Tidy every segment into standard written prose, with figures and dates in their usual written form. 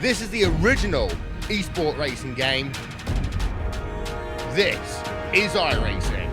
This is the original esport racing game. This is iRacing.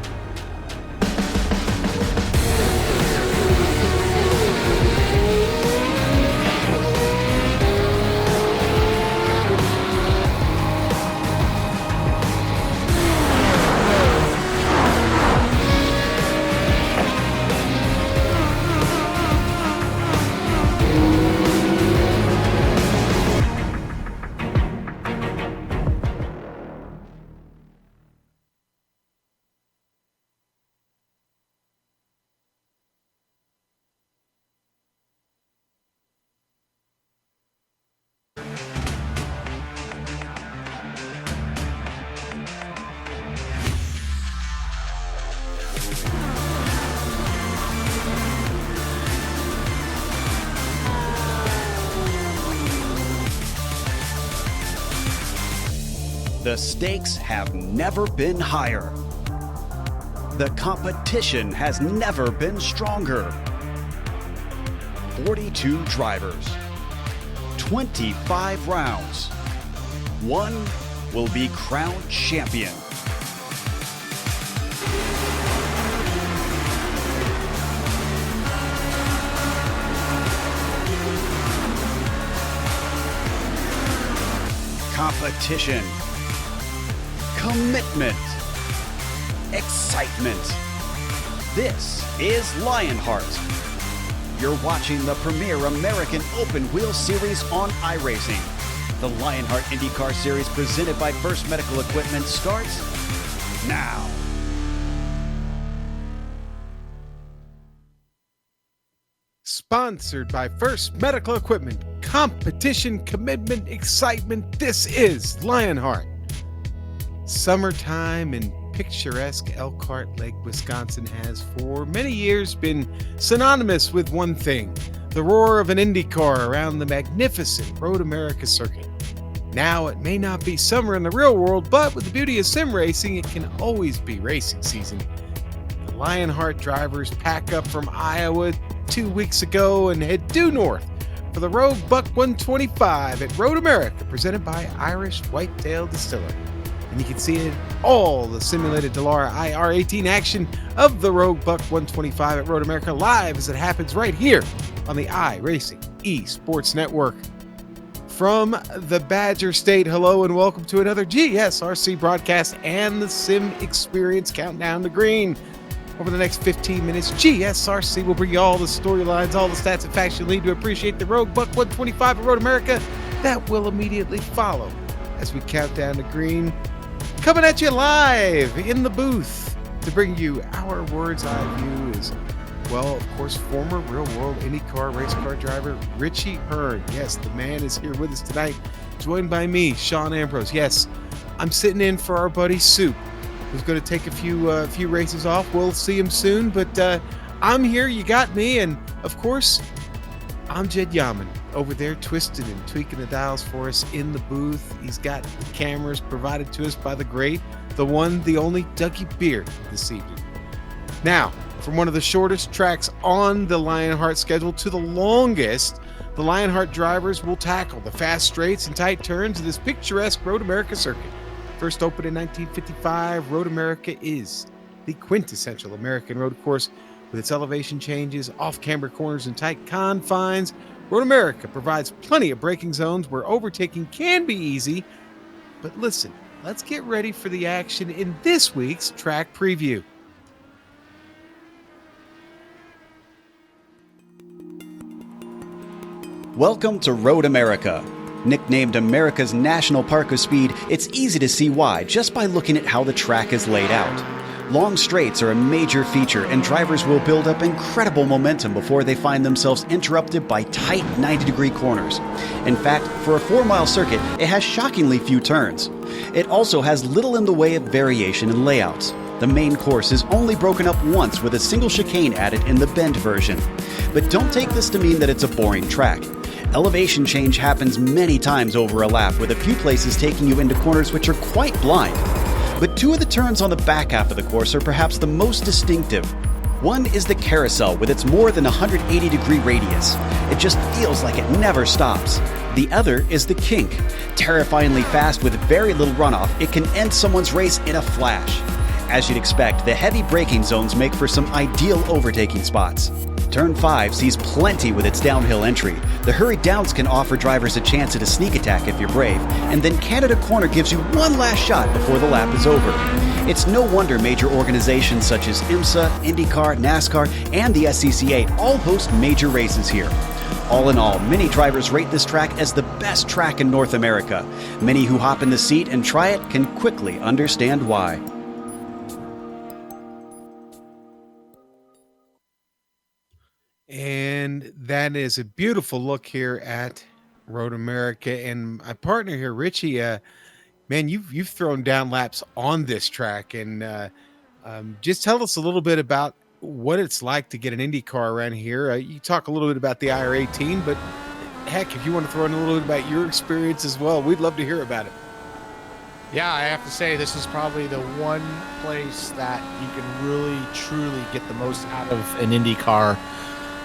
The stakes have never been higher. The competition has never been stronger. 42 drivers, 25 rounds. One will be crowned champion. Competition. Commitment, excitement. This is Lionheart. You're watching the premier American open wheel series on iRacing. The Lionheart IndyCar series presented by First Medical Equipment starts now. Sponsored by First Medical Equipment. Competition, commitment, excitement. This is Lionheart. Summertime in picturesque Elkhart Lake, Wisconsin has for many years been synonymous with one thing: the roar of an IndyCar around the magnificent Road America circuit. Now it may not be summer in the real world, but with the beauty of sim racing, it can always be racing season. The Lionheart drivers pack up from Iowa 2 weeks ago and head due north for the Rogue Buck 125 at Road America, presented by Irish Whitetail Distiller. And you can see all the simulated Dallara IR18 action of the Rogue Buck 125 at Road America live as it happens right here on the iRacing Esports Network. From the Badger State, hello and welcome to another GSRC broadcast and the Sim Experience Countdown to Green. Over the next 15 minutes, GSRC will bring you all the storylines, all the stats and facts you need to appreciate the Rogue Buck 125 at Road America. That will immediately follow as we count down to green. Coming at you live in the booth to bring you our words eye view is, well, of course, former real-world IndyCar race car driver Richie Hearn. Yes, the man is here with us tonight, joined by me, Sean Ambrose. Yes, I'm sitting in for our buddy Soup, who's going to take a few races off. We'll see him soon, but I'm here. You got me, and of course, I'm Jed Yaman over there twisting and tweaking the dials for us in the booth. He's got the cameras provided to us by the great, the one, the only Dougie Beard this evening. Now, from one of the shortest tracks on the Lionheart schedule to the longest, the Lionheart drivers will tackle the fast straights and tight turns of this picturesque Road America circuit. First opened in 1955, Road America is the quintessential American road course with its elevation changes, off-camber corners, and tight confines. Road America provides plenty of braking zones where overtaking can be easy. But listen, let's get ready for the action in this week's track preview. Welcome to Road America. Nicknamed America's National Park of Speed, it's easy to see why just by looking at how the track is laid out. Long straights are a major feature, and drivers will build up incredible momentum before they find themselves interrupted by tight 90-degree corners. In fact, for a 4-mile circuit, it has shockingly few turns. It also has little in the way of variation in layouts. The main course is only broken up once with a single chicane added in the bend version. But don't take this to mean that it's a boring track. Elevation change happens many times over a lap, with a few places taking you into corners which are quite blind. But two of the turns on the back half of the course are perhaps the most distinctive. One is the carousel with its more than 180-degree radius. It just feels like it never stops. The other is the kink. Terrifyingly fast with very little runoff, it can end someone's race in a flash. As you'd expect, the heavy braking zones make for some ideal overtaking spots. Turn 5 sees plenty with its downhill entry. The hurried downs can offer drivers a chance at a sneak attack if you're brave, and then Canada Corner gives you one last shot before the lap is over. It's no wonder major organizations such as IMSA, IndyCar, NASCAR, and the SCCA all host major races here. All in all, many drivers rate this track as the best track in North America. Many who hop in the seat and try it can quickly understand why. And that is a beautiful look here at Road America. And my partner here, Richie, man, you've thrown down laps on this track, and just tell us a little bit about what it's like to get an IndyCar around here. You talk a little bit about the IR18, but heck, if you want to throw in a little bit about your experience as well, we'd love to hear about it. Yeah, I have to say this is probably the one place that you can really, truly get the most out of an IndyCar.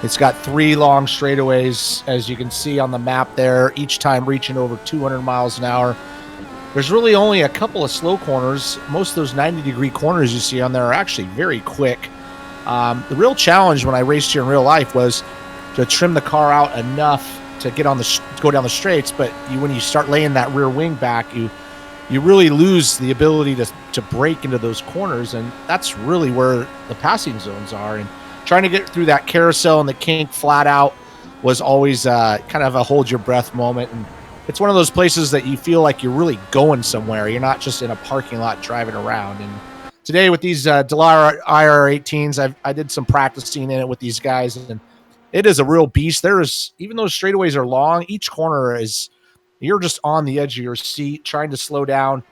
It's got 3 long straightaways, as you can see on the map there, each time reaching over 200 miles an hour. There's really only a couple of slow corners. Most of those 90-degree corners you see on there are actually very quick. The real challenge when I raced here in real life was to trim the car out enough to get on go down the straights, but when you start laying that rear wing back, you really lose the ability to break into those corners, and that's really where the passing zones are. And trying to get through that carousel and the kink flat out was always kind of a hold your breath moment. And it's one of those places that you feel like you're really going somewhere. You're not just in a parking lot driving around. And today with these Delar IR18s, I did some practicing in it with these guys, and it is a real beast. Even though straightaways are long, each corner you're just on the edge of your seat trying to slow down.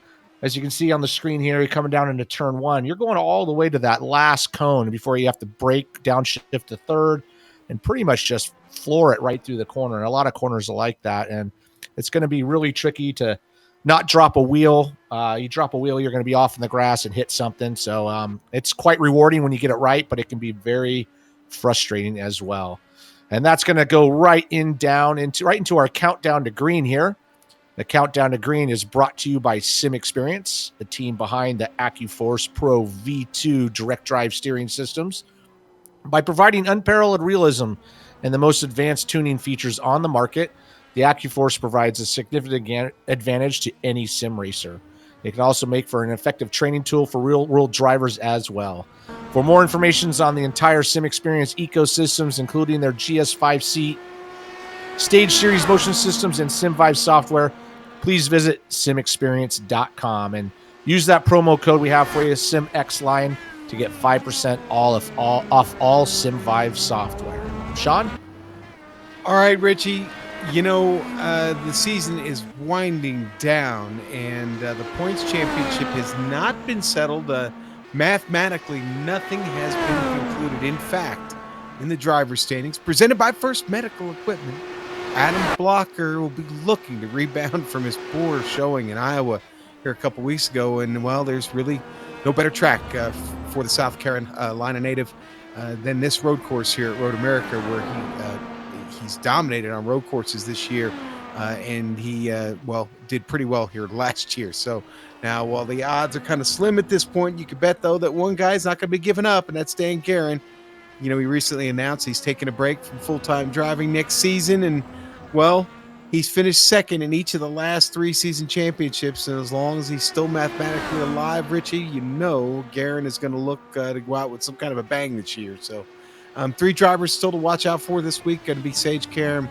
As you can see on the screen here, you're coming down into turn 1. You're going all the way to that last cone before you have to brake, downshift to third, and pretty much just floor it right through the corner. And a lot of corners are like that, and it's going to be really tricky to not drop a wheel. You drop a wheel, you're going to be off in the grass and hit something. So it's quite rewarding when you get it right, but it can be very frustrating as well. And that's going to go right into our countdown to green here. The countdown to green is brought to you by Sim Experience, the team behind the AccuForce Pro V2 direct drive steering systems. By providing unparalleled realism and the most advanced tuning features on the market, the AccuForce provides a significant advantage to any sim racer. It can also make for an effective training tool for real-world drivers as well. For more information on the entire Sim Experience ecosystems, including their GS5 seat, Stage Series motion systems, and SimVibe software, please visit simexperience.com and use that promo code we have for you, SimXLion, to get 5% off all SimVibe software. Sean? All right, Richie. The season is winding down, and the points championship has not been settled. Mathematically, nothing has been concluded. In fact, in the driver's standings, presented by First Medical Equipment, Adam Blocker will be looking to rebound from his poor showing in Iowa here a couple weeks ago. And, well, there's really no better track for the South Carolina native than this road course here at Road America, where he's dominated on road courses this year. And he, did pretty well here last year. So now, while the odds are kind of slim at this point, you can bet, though, that one guy's not going to be giving up, and that's Dan Guerin. He recently announced he's taking a break from full-time driving next season, and, well, he's finished second in each of the last 3 season championships, and as long as he's still mathematically alive, Richie, Guerin is going to look to go out with some kind of a bang this year. So 3 drivers still to watch out for this week. Going to be Sage Karam,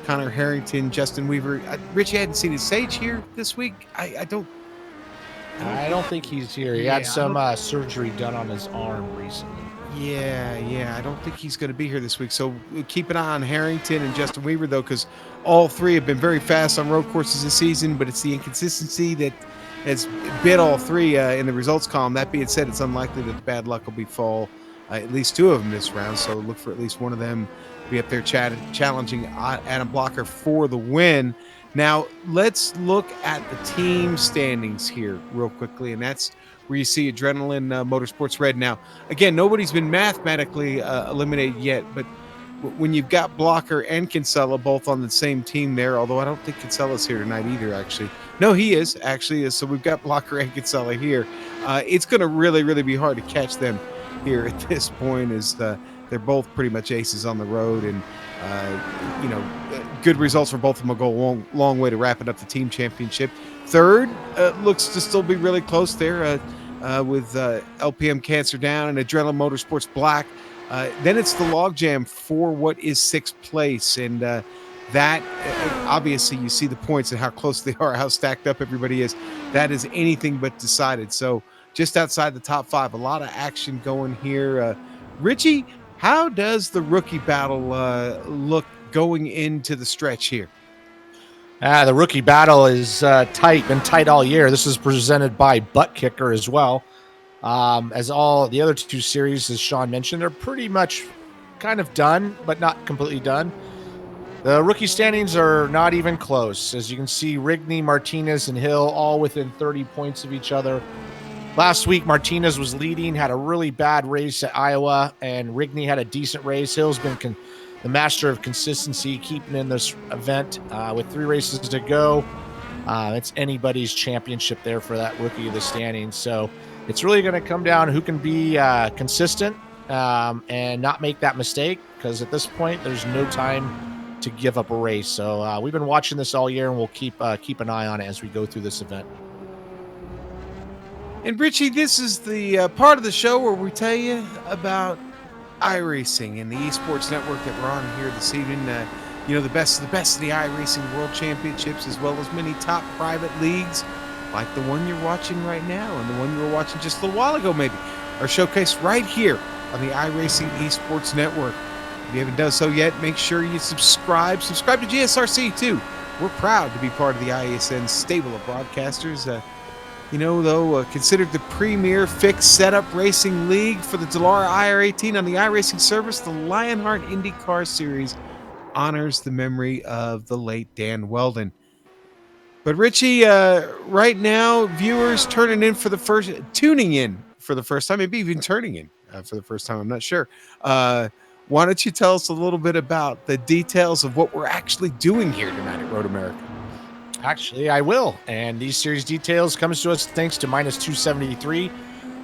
Connor Harrington, Justin Weaver. Richie, I hadn't seen his Sage here this week. I don't think he's here. He had some surgery done on his arm recently. Yeah. I don't think he's going to be here this week. So keep an eye on Harrington and Justin Weaver, though, because all 3 have been very fast on road courses this season, but it's the inconsistency that has bit all 3 in the results column. That being said, it's unlikely that the bad luck will befall at least 2 of them this round, so look for at least one of them to be up there challenging Adam Blocker for the win. Now, let's look at the team standings here real quickly, and that's where you see Adrenaline Motorsports Red. Now, again, nobody's been mathematically eliminated yet, but when you've got Blocker and Kinsella both on the same team there, although I don't think Kinsella's here tonight either, actually. No, he is, actually. So we've got Blocker and Kinsella here. It's going to really, really be hard to catch them here at this point, as they're both pretty much aces on the road, and good results for both of them will go a long, long way to wrapping up the team championship. Third looks to still be really close there with LPM Cancer Down and Adrenaline Motorsports Black. Then it's the logjam for what is sixth place, and that obviously you see the points and how close they are, how stacked up everybody is. That is anything but decided. So just outside the top five, a lot of action going here. Richie, how does the rookie battle look going into the stretch here? The rookie battle is tight, been tight all year. This is presented by Butt Kicker as well. As all the other two series, as Sean mentioned, they're pretty much kind of done, but not completely done. The rookie standings are not even close. As you can see, Rigney, Martinez, and Hill all within 30 points of each other. Last week, Martinez was leading, had a really bad race at Iowa, and Rigney had a decent race. Hill's been the master of consistency, keeping in this event with 3 races to go. It's anybody's championship there for that rookie of the standings. So it's really going to come down who can be consistent and not make that mistake, because at this point, there's no time to give up a race. So we've been watching this all year, and we'll keep an eye on it as we go through this event. And Richie, this is the part of the show where we tell you about iRacing and the esports network that we're on here this evening. The best of the iRacing World Championships, as well as many top private leagues like the one you're watching right now and the one you were watching just a little while ago, maybe, are showcased right here on the iRacing Esports Network. If you haven't done so yet, make sure you subscribe. Subscribe to GSRC too. We're proud to be part of the ISN stable of broadcasters. Considered the premier fixed setup racing league for the Dallara IR18 on the iRacing service, the Lionheart IndyCar Series honors the memory of the late Dan Weldon. But Richie, right now, viewers tuning in for the first time, maybe even turning in for the first time, I'm not sure. Why don't you tell us a little bit about the details of what we're actually doing here tonight at Road America? Actually, I will. And these series details comes to us thanks to Minus 273,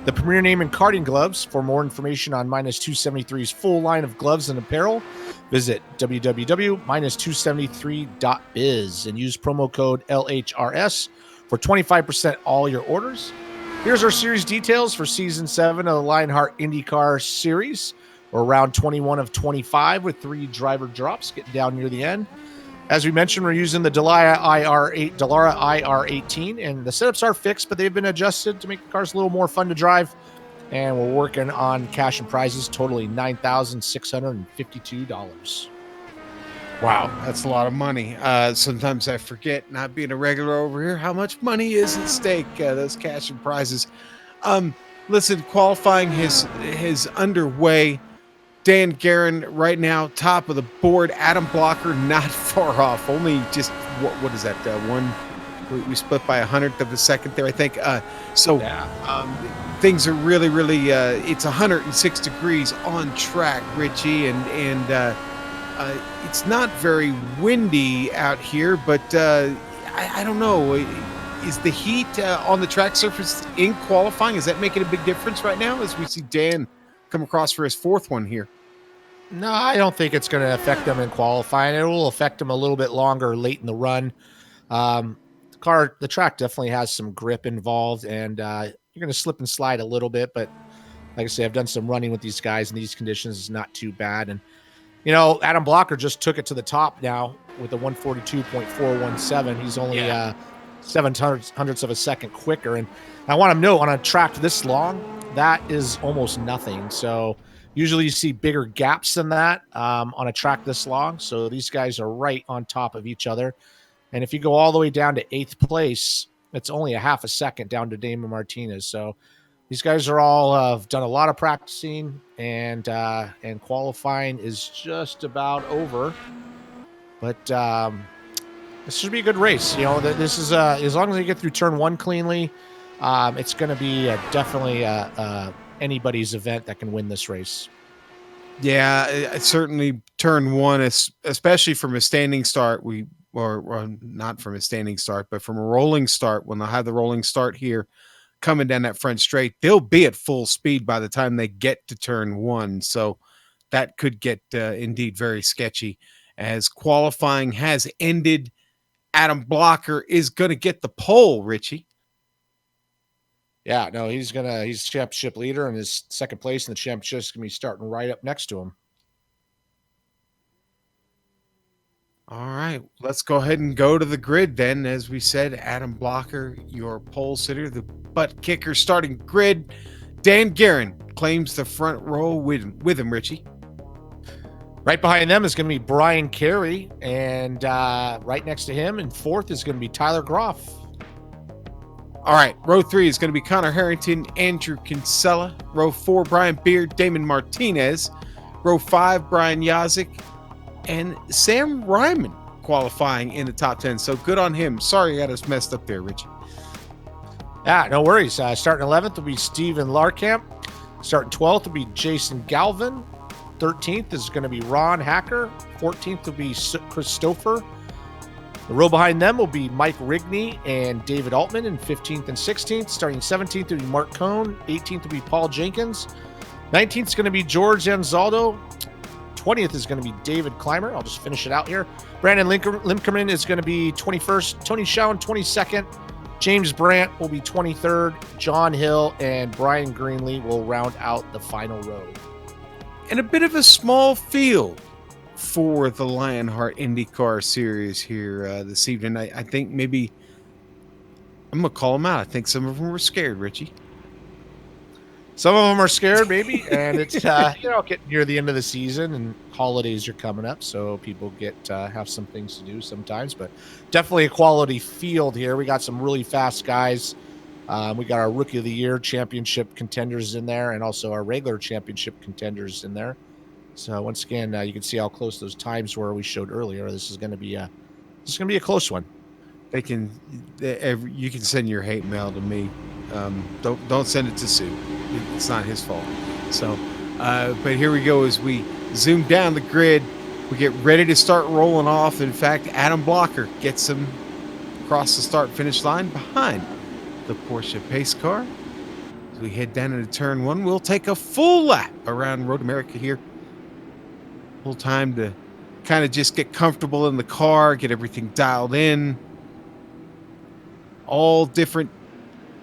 the premier name in karting gloves. For more information on Minus 273's full line of gloves and apparel, visit www.minus273.biz and use promo code LHRS for 25% all your orders. Here's our series details for Season 7 of the Lionheart IndyCar Series. We're round 21 of 25 with 3 driver drops getting down near the end. As we mentioned, we're using the Dallara IR18, and the setups are fixed, but they've been adjusted to make the cars a little more fun to drive. And we're working on cash and prizes totaling $9,652. Wow, that's a lot of money. Sometimes I forget, not being a regular over here, how much money is at stake, those cash and prizes. Listen, qualifying his underway. Dan Guerin right now, top of the board. Adam Blocker not far off. Only just, what is that? We split by 100th of a second there, I think. Things are really, really, it's 106 degrees on track, Richie, and it's not very windy out here, but I don't know. Is the heat on the track surface in qualifying, is that making a big difference right now as we see Dan come across for his 4th one here? No, I don't think it's going to affect them in qualifying. It will affect them a little bit longer late in the run. The track definitely has some grip involved, and you're going to slip and slide a little bit. But like I say, I've done some running with these guys in these conditions. It's not too bad. And, Adam Blocker just took it to the top now with a 142.417. He's only 7/100ths of a second quicker. And I want to note, on a track this long, that is almost nothing. So usually you see bigger gaps than that on a track this long. So these guys are right on top of each other. And if you go all the way down to 8th place, it's only a half a second down to Damon Martinez. So these guys are all have done a lot of practicing, and qualifying is just about over. But This should be a good race. You know, this is as long as they get through turn 1 cleanly, it's going to be definitely anybody's event that can win this race. Yeah, certainly turn 1, especially from a standing start. Or not from a standing start, but from a rolling start. When they'll have the rolling start here, coming down that front straight, they'll be at full speed by the time they get to turn 1. So that could get indeed very sketchy. As qualifying has ended, Adam Blocker is going to get the pole, Richie. Yeah, no, he's championship leader, and his second place in the championship is going to be starting right up next to him. All right, let's go ahead and go to the grid then. As we said, Adam Blocker, your pole sitter, the butt kicker starting grid. Dan Guerin claims the front row with him, Richie. Right behind them is going to be Brian Carey, and right next to him in fourth is going to be Tyler Groff. All right, row 3 is going to be Connor Harrington, Andrew Kinsella. Row 4, Brian Beard, Damon Martinez. Row 5, Brian Yazik, and Sam Ryman qualifying in the top 10. So good on him. Sorry I got us messed up there, Richie. Yeah, no worries. Starting 11th will be Steven Larkamp. Starting 12th will be Jason Galvin. 13th is going to be Ron Hacker. 14th will be Christopher. The row behind them will be Mike Rigney and David Altman in 15th and 16th. Starting 17th will be Mark Cohn. 18th will be Paul Jenkins. 19th is going to be George Anzaldo. 20th is going to be David Clymer. I'll just finish it out here. Brandon Limkerman is going to be 21st. Tony Schoen, 22nd. James Brandt will be 23rd. John Hill and Brian Greenlee will round out the final row. And a bit of a small field for the Lionheart IndyCar series here this evening. I think maybe I'm going to call them out. I think some of them were scared, Richie. Some of them are scared, maybe, and it's getting near the end of the season and holidays are coming up, so people get have some things to do sometimes. But definitely a quality field here. We got some really fast guys. We got our Rookie of the Year championship contenders in there, and also our regular championship contenders in there. So once again, you can see how close those times were we showed earlier. This is going to be a close one. You can send your hate mail to me. Don't send it to Sue. It's not his fault. So, but here we go as we zoom down the grid. We get ready to start rolling off. In fact, Adam Blocker gets him across the start-finish line behind the Porsche pace car. As we head down into turn 1, we'll take a full lap around Road America here. Full time to kind of just get comfortable in the car, get everything dialed in. All different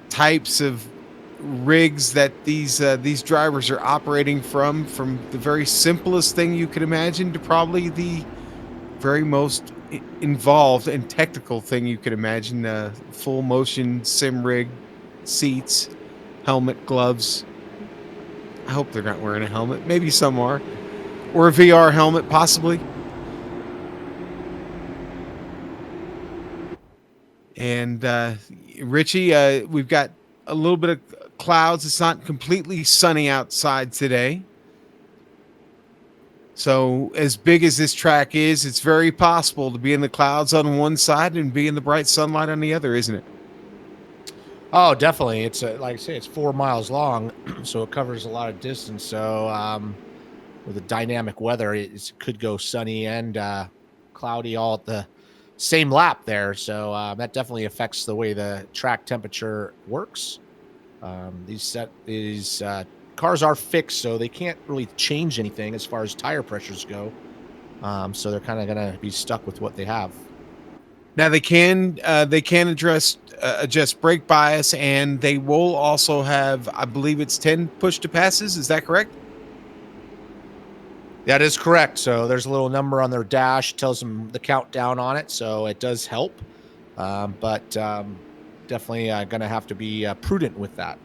types of rigs that these drivers are operating from the very simplest thing you could imagine to probably the very most involved and technical thing you could imagine. Full motion sim rig, seats, helmet, gloves. I hope they're not wearing a helmet. Maybe some are. Or a VR helmet, possibly. And Richie, we've got a little bit of clouds. It's not completely sunny outside today. So as big as this track is, it's very possible to be in the clouds on one side and be in the bright sunlight on the other, isn't it? Oh, definitely. It's like I say, it's 4 miles long, so it covers a lot of distance. So with the dynamic weather, it could go sunny and cloudy all at the same lap there. So that definitely affects the way the track temperature works. These cars are fixed, so they can't really change anything as far as tire pressures go. So they're kind of going to be stuck with what they have. Now they can adjust brake bias, and they will also have, I believe it's 10 push to passes. Is that correct? That is correct. So there's a little number on their dash, tells them the countdown on it. So it does help, but definitely going to have to be prudent with that.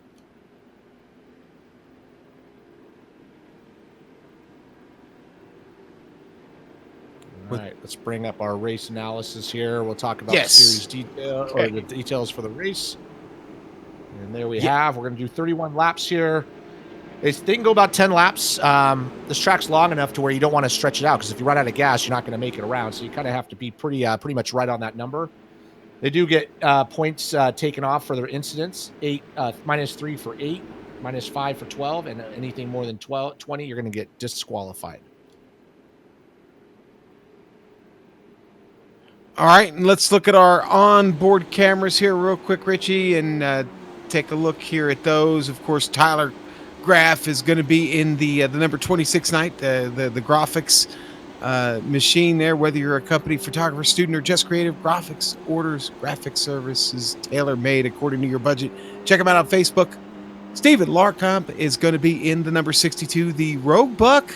All right, let's bring up our race analysis here. We'll talk about the series detail or the details for the race. And there we have. We're going to do 31 laps here. They can go about 10 laps. This track's long enough to where you don't want to stretch it out, because if you run out of gas, you're not going to make it around. So you kind of have to be pretty much right on that number. They do get points taken off for their incidents. -3 for 8, -5 for 12, and anything more than 20, you're going to get disqualified. All right, and let's look at our onboard cameras here real quick, Richie, and take a look here at those. Of course, Tyler Graff is going to be in the number 26 night, the graphics machine there. Whether you're a company, photographer, student, or just creative, graphics orders, graphic services tailor-made according to your budget. Check them out on Facebook. Steven Larcomp is going to be in the number 62, the Rogue Buck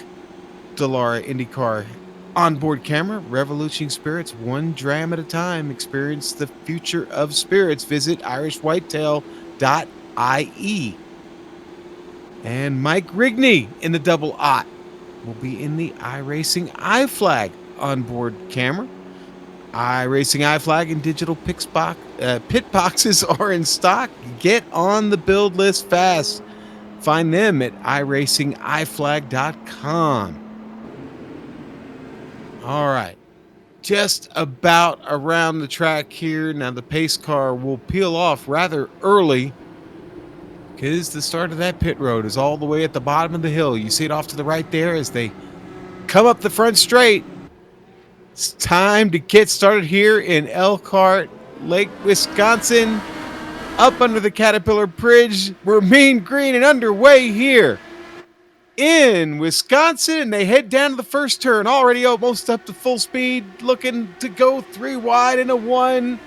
Dallara IndyCar onboard camera. Revolutioning spirits, one dram at a time. Experience the future of spirits. Visit irishwhitetail.ie. And Mike Rigney in the double aught will be in the iRacing iFlag onboard camera. iRacing iFlag and digital pit boxes are in stock. Get on the build list fast. Find them at iracingiflag.com. All right, just about around the track here. Now the pace car will peel off rather early because the start of that pit road is all the way at the bottom of the hill. You see it off to the right there as they come up the front straight. It's time to get started here in Elkhart Lake, Wisconsin, up under the Caterpillar Bridge. We're mean green and underway here in Wisconsin, and they head down to the first turn, already almost up to full speed, looking to go 3 wide and a 1.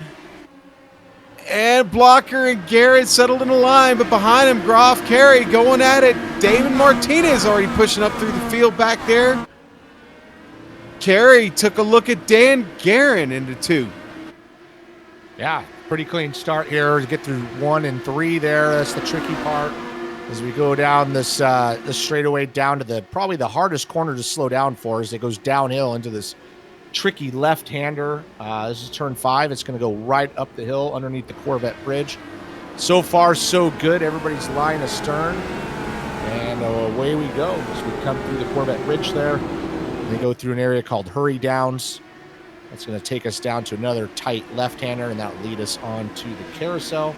And Blocker and Garrett settled in a line, but behind him, Groff, Carey going at it. Damon Martinez already pushing up through the field back there. Carey took a look at Dan Guerin into 2. Yeah, pretty clean start here to get through 1 and 3 there. That's the tricky part. As we go down this straightaway down to probably the hardest corner to slow down for, as it goes downhill into this tricky left-hander. This is turn 5. It's going to go right up the hill underneath the Corvette Bridge. So far, so good. Everybody's lying astern. And away we go as we come through the Corvette Bridge there. They go through an area called Hurry Downs. That's going to take us down to another tight left-hander, and that will lead us on to the carousel.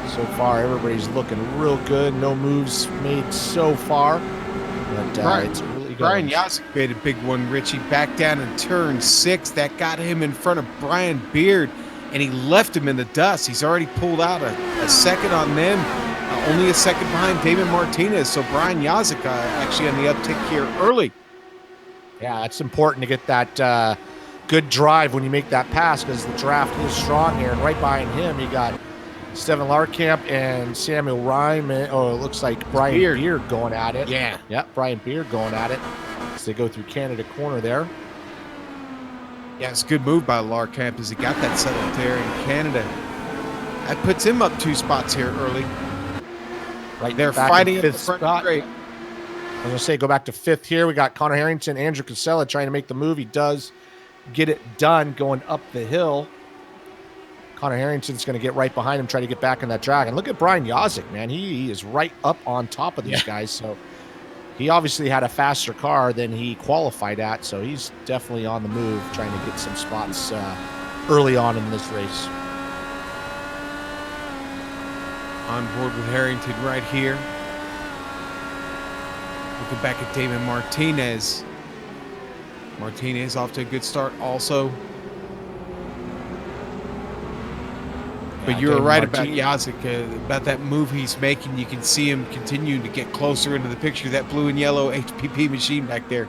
So far, everybody's looking real good. No moves made so far. But it's really Brian Yasek made a big one, Richie. Back down in turn 6. That got him in front of Brian Beard, and he left him in the dust. He's already pulled out a second on them. Only a second behind David Martinez. So Brian Yasek actually on the uptick here early. Yeah, it's important to get that good drive when you make that pass, because the draft is strong here. And right behind him, you got Steven Larkamp and Samuel Ryman. Oh, it looks like Brian Beard going at it. Yeah. Yep, Brian Beard going at it as they go through Canada corner there. Yeah, it's a good move by Larkamp as he got that settled there in Canada. That puts him up 2 spots here early. Right, they're fighting at the front straight. I was going to say, go back to 5th here. We got Connor Harrington, Andrew Casella trying to make the move. He does get it done going up the hill. Connor Harrington's going to get right behind him, try to get back in that drag. And look at Brian Yasek, man. He is right up on top of these guys. So he obviously had a faster car than he qualified at. So he's definitely on the move, trying to get some spots early on in this race. On board with Harrington right here. Looking back at Damon Martinez. Martinez off to a good start also. But you were right about Yasek, about that move he's making. You can see him continuing to get closer into the picture. That blue and yellow HPP machine back there.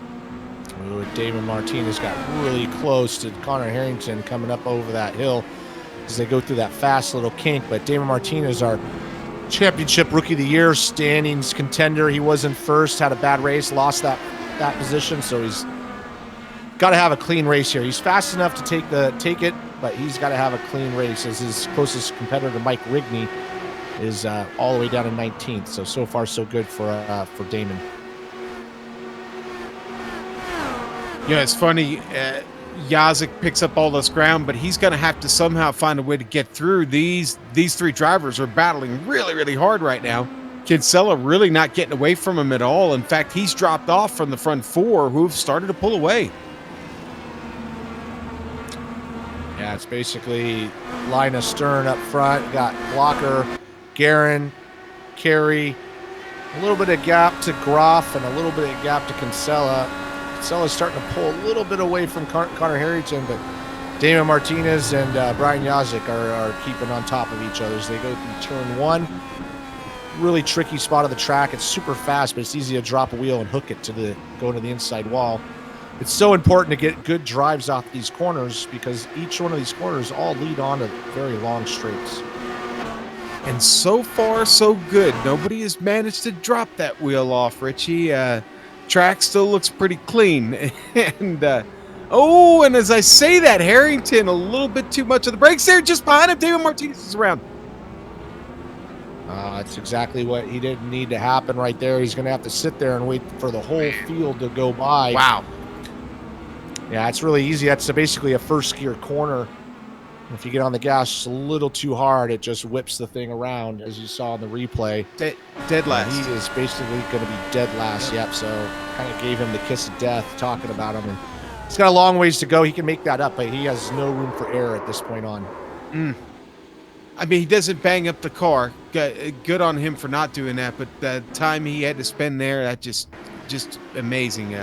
Ooh, Damon Martinez got really close to Connor Harrington coming up over that hill as they go through that fast little kink. But Damon Martinez, our championship rookie of the year standings contender. He was in first, had a bad race, lost that position. So he's got to have a clean race here. He's fast enough to take it, but he's got to have a clean race, as his closest competitor, Mike Rigney, is all the way down in 19th. So far, so good for Damon. Yeah, it's funny. Yasek picks up all this ground, but he's going to have to somehow find a way to get through. These 3 drivers are battling really, really hard right now. Kinsella really not getting away from him at all. In fact, he's dropped off from the front four who've started to pull away. Yeah, it's basically line of stern up front. Got Blocker, Guerin, Carey, a little bit of gap to Groff, and a little bit of gap to Kinsella. Kinsella's starting to pull a little bit away from Connor Harrington, but Damon Martinez and Brian Yazik are keeping on top of each other as they go through turn one. Really tricky spot of the track. It's super fast, but it's easy to drop a wheel and hook it to go to the inside wall. It's so important to get good drives off these corners because each one of these corners all lead on to very long straights. And so far, so good. Nobody has managed to drop that wheel off, Richie. Track still looks pretty clean. And, and as I say that, Harrington, a little bit too much of the brakes there. Just behind him, David Martinez is around. That's exactly what he didn't need to happen right there. He's going to have to sit there and wait for the whole field to go by. Wow. Yeah, it's really easy. That's basically a first gear corner. If you get on the gas just a little too hard, it just whips the thing around, as you saw in the replay. Dead last. He is basically going to be dead last. Yep. So kind of gave him the kiss of death talking about him. And he's got a long ways to go. He can make that up, but he has no room for error at this point on. I mean, he doesn't bang up the car. Good on him for not doing that. But the time he had to spend there, that just amazing.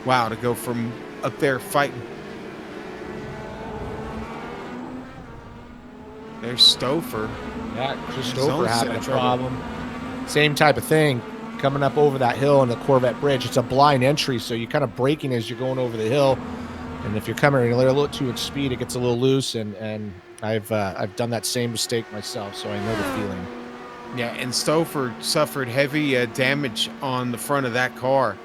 Wow, to go from up there fighting. There's Stouffer. Yeah, just Stouffer having a problem. Same type of thing. Coming up over that hill on the Corvette Bridge. It's a blind entry, so you're kind of braking as you're going over the hill. And if you're coming a little too much speed, it gets a little loose. And I've done that same mistake myself, so I know the feeling. Yeah, and Stouffer suffered heavy damage on the front of that car.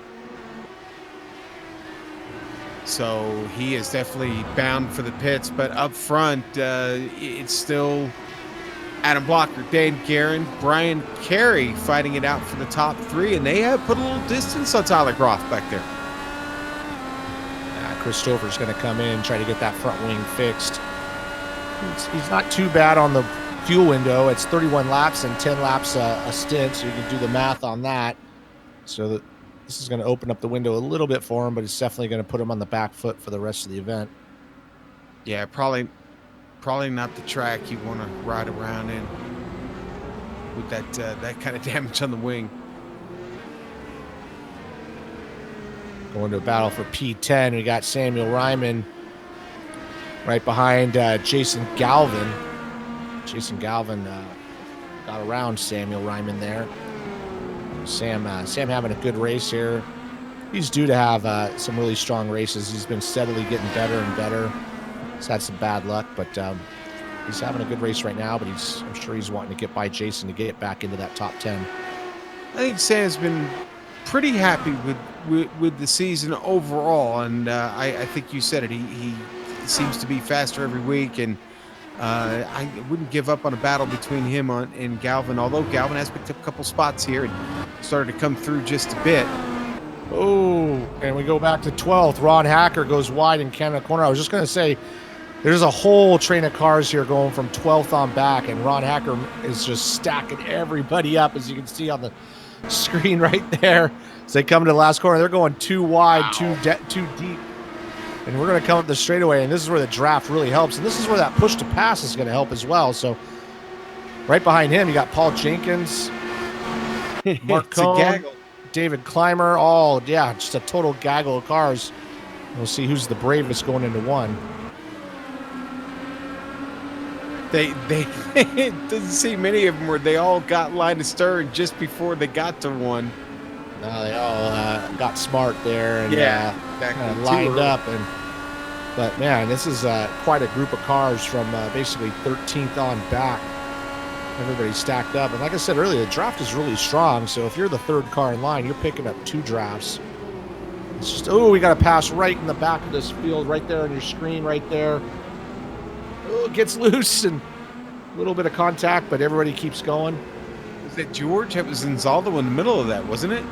So he is definitely bound for the pits. But up front, it's still Adam Blocker, Dan Guerin, Brian Carey fighting it out for the top three. And they have put a little distance on Tyler Groff back there. Chris Stouffer's going to come in, try to get that front wing fixed. He's not too bad on the fuel window. It's 31 laps and 10 laps a stint, so you can do the math on that. So this is going to open up the window a little bit for him, but it's definitely going to put him on the back foot for the rest of the event. Yeah, probably not the track you want to ride around in with that kind of damage on the wing. Going to a battle for P10. We got Samuel Ryman right behind Jason Galvin. Jason Galvin got around Samuel Ryman there. Sam having a good race here. He's due to have some really strong races. He's been steadily getting better and better. He's had some bad luck, but he's having a good race right now. But I'm sure he's wanting to get by Jason to get back into that top 10. I think Sam's been pretty happy with the season overall, and I think you said it. He seems to be faster every week, and I wouldn't give up on a battle between him and Galvin, although Galvin has picked up a couple spots here and started to come through just a bit. Oh, and we go back to 12th. Ron Hacker goes wide in Canada corner. I was just going to say, there's a whole train of cars here going from 12th on back, and Ron Hacker is just stacking everybody up, as you can see on the screen right there. As they come to the last corner, they're going too wide, too deep. And we're going to come up the straightaway, and this is where the draft really helps. And this is where that push to pass is going to help as well. So right behind him, you got Paul Jenkins, Mark Cohn, David Clymer, just a total gaggle of cars. We'll see who's the bravest going into one. They it doesn't seem many of them where they all got line of stern just before they got to one. No, they all got smart there and exactly. Lined up. But man, this is quite a group of cars from basically 13th on back. Everybody stacked up, and like I said earlier, the draft is really strong. So if you're the third car in line, you're picking up 2 drafts. It's just we got to pass right in the back of this field, right there on your screen, right there. Oh, it gets loose and a little bit of contact, but everybody keeps going. Was that George? That was Inzaldo in the middle of that, wasn't it?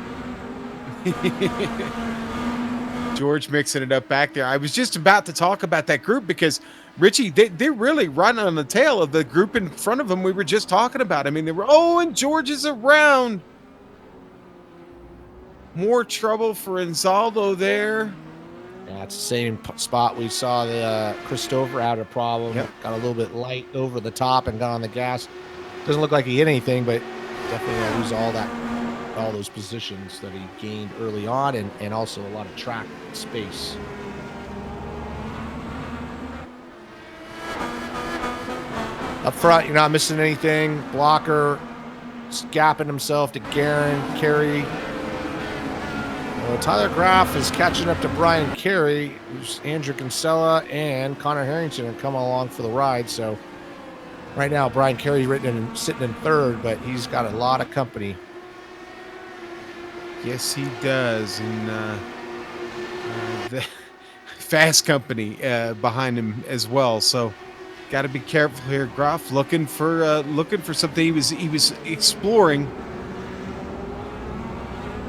George mixing it up back there. I was just about to talk about that group because Richie, they're really right on the tail of the group in front of them we were just talking about. I mean, they were, and George is around. More trouble for Anzaldo there. Yeah, it's the same spot we saw the Christopher had a problem. Yep. Got a little bit light over the top and got on the gas. Doesn't look like he hit anything, but definitely gonna lose all those positions that he gained early on, and also a lot of track space. Up front, you're not missing anything. Blocker gapping himself to Carey. Well, Tyler Graff is catching up to Brian Carey, who's Andrew Kinsella and Connor Harrington are coming along for the ride. So right now, Brian Carey's sitting in third, but he's got a lot of company. Yes, he does, and the fast company behind him as well. So, got to be careful here. Groff looking for something. He was exploring.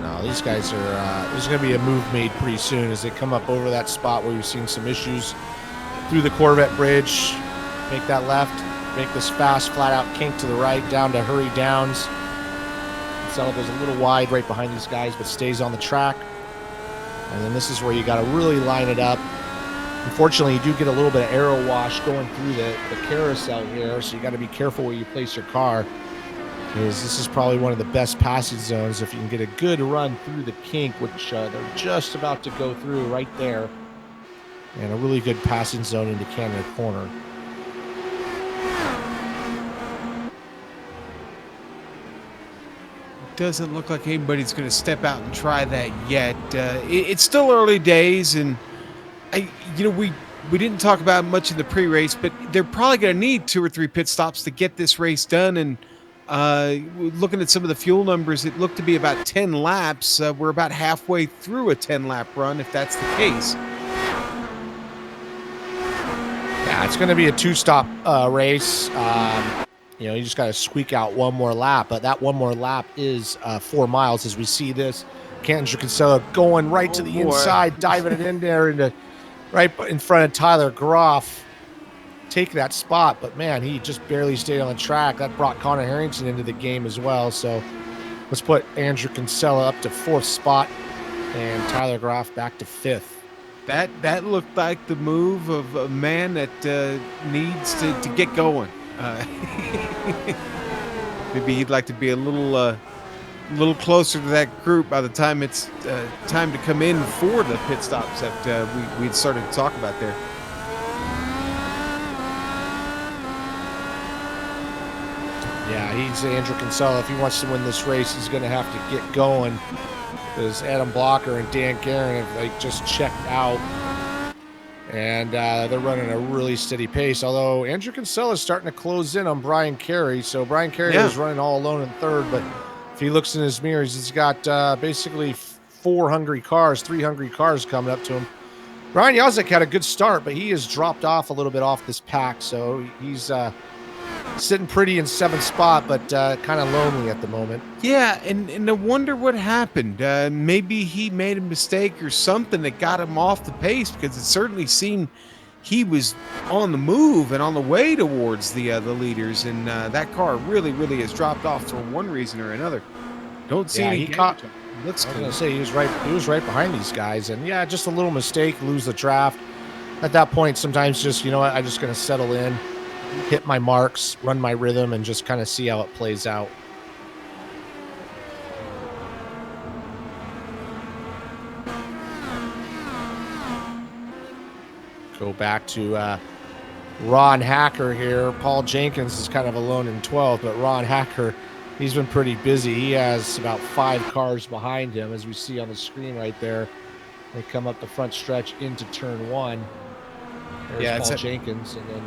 No, these guys are. There's going to be a move made pretty soon as they come up over that spot where we've seen some issues through the Corvette Bridge. Make that left. Make this fast, flat out kink to the right down to Hurry Downs. Kinsella goes a little wide right behind these guys, but stays on the track. And then this is where you got to really line it up. Unfortunately, you do get a little bit of aero wash going through the carousel here, so you got to be careful where you place your car, because this is probably one of the best passing zones if you can get a good run through the kink, which they're just about to go through right there, and a really good passing zone into Canada Corner. Doesn't look like anybody's going to step out and try that yet. It's still early days, and we didn't talk about much in the pre-race, but they're probably going to need 2 or 3 pit stops to get this race done. And looking at some of the fuel numbers, it looked to be about 10 laps. We're about halfway through a 10-lap run, if that's the case. Yeah, it's going to be a 2-stop race. You just got to squeak out one more lap, but that one more lap is 4 miles as we see this. Andrew Kinsella going right to the inside, diving it in there into right in front of Tyler Groff. Take that spot, but man, he just barely stayed on the track. That brought Connor Harrington into the game as well. So let's put Andrew Kinsella up to 4th spot and Tyler Groff back to 5th. That looked like the move of a man that needs to get going. Maybe he'd like to be a little closer to that group by the time it's time to come in for the pit stops that we'd started to talk about there. Yeah, he's Andrew Kinsella. If he wants to win this race, he's going to have to get going, because Adam Blocker and Dan Guerin have just checked out. And they're running a really steady pace, although Andrew Kinsella is starting to close in on Brian Carey. So Brian Carey is running all alone in 3rd, but if he looks in his mirrors, he's got basically 3 hungry cars coming up to him. Brian Yazek had a good start, but he has dropped off a little bit off this pack, so he's sitting pretty in 7th spot, but kind of lonely at the moment. Yeah, and I wonder what happened. Maybe he made a mistake or something that got him off the pace, because it certainly seemed he was on the move and on the way towards the leaders, and that car really has dropped off for one reason or another. Don't see any. He caught. I was going to say he was right behind these guys, and yeah, just a little mistake, lose the draft. At that point, sometimes just I'm just going to settle in, hit my marks, run my rhythm, and just kind of see how it plays out. Go back to Ron Hacker here. Paul Jenkins is kind of alone in 12th, but Ron Hacker, he's been pretty busy. He has about 5 cars behind him, as we see on the screen right there. They come up the front stretch into turn 1. There's Paul Jenkins, and then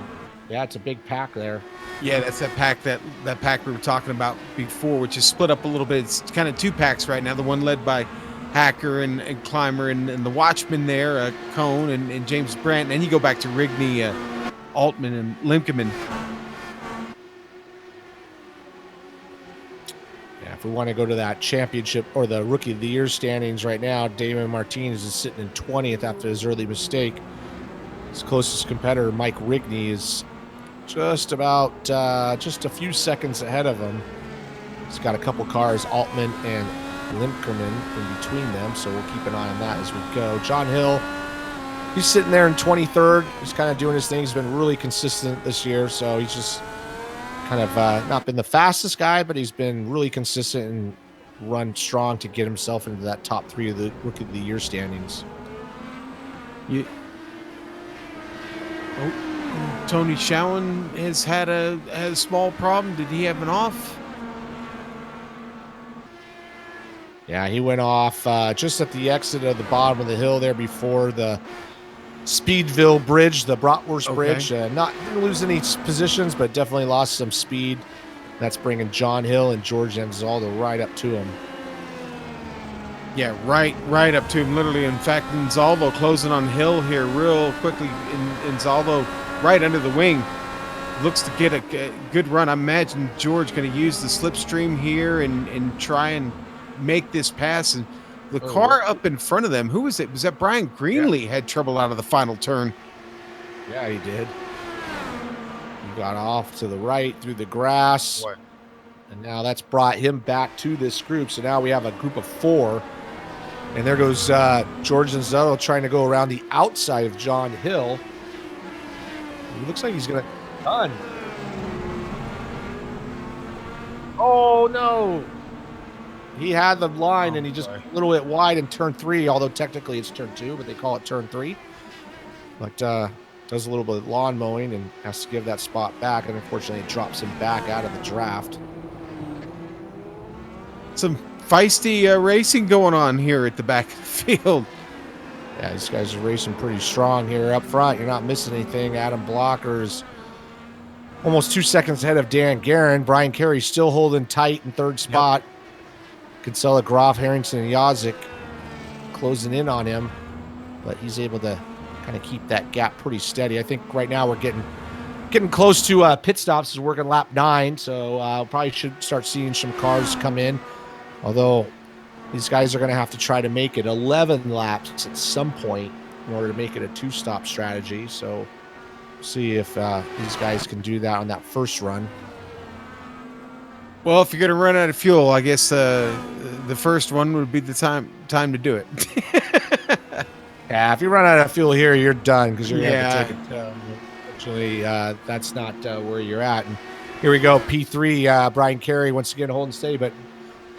it's a big pack there. Yeah, that's that pack we were talking about before, which is split up a little bit. It's kind of 2 packs right now. The one led by Hacker and Clymer and the Watchman there, Cohn and James Brandt. And then you go back to Rigney, Altman, and Limkeman. Yeah, if we want to go to that championship or the Rookie of the Year standings right now, Damon Martinez is sitting in 20th after his early mistake. His closest competitor, Mike Rigney, is just a few seconds ahead of him. He's got a couple cars, Altman and Limkerman, in between them, so we'll keep an eye on that as we go. John Hill, he's sitting there in 23rd. He's kind of doing his thing. He's been really consistent this year, so he's just kind of not been the fastest guy, but he's been really consistent and run strong to get himself into that top 3 of the Rookie of the Year standings. Tony Schowen has had a small problem. Did he have an off? Yeah, he went off just at the exit of the bottom of the hill there before the Speedville Bridge, the Bratwurst Bridge. Didn't lose any positions, but definitely lost some speed. That's bringing John Hill and George Anzaldo right up to him. Yeah, right up to him, literally. In fact, Anzaldo closing on Hill here real quickly. Anzaldo right under the wing. Looks to get a good run. I imagine George going to use the slipstream here and try and make this pass. And the car up in front of them, who was it? Was that Brian Greenlee had trouble out of the final turn? Yeah, he did. He got off to the right through the grass. What? And now that's brought him back to this group. So now we have a group of 4. And there goes George Anzaldo trying to go around the outside of John Hill. He looks like he's going to done. Oh, no. He had the line, and he just a little bit wide in turn 3, although technically it's turn 2, but they call it turn 3. But does a little bit of lawn mowing and has to give that spot back, and unfortunately it drops him back out of the draft. Some feisty racing going on here at the back of the field. Yeah, these guys are racing pretty strong here up front. You're not missing anything. Adam Blocker is almost 2 seconds ahead of Dan Guerin. Brian Carey still holding tight in 3rd spot. Kinsella, Groff, Harrington, and Yazik closing in on him, but he's able to kind of keep that gap pretty steady. I think right now we're getting close to pit stops. Is working lap 9, so probably should start seeing some cars come in. Although these guys are going to have to try to make it 11 laps at some point in order to make it a 2-stop strategy. So see if these guys can do that on that first run. Well, if you're going to run out of fuel, I guess the first one would be the time to do it. Yeah, if you run out of fuel here, you're done because you're going to have to take it. Actually, that's not where you're at. And here we go, P3. Brian Carey once again holding steady, but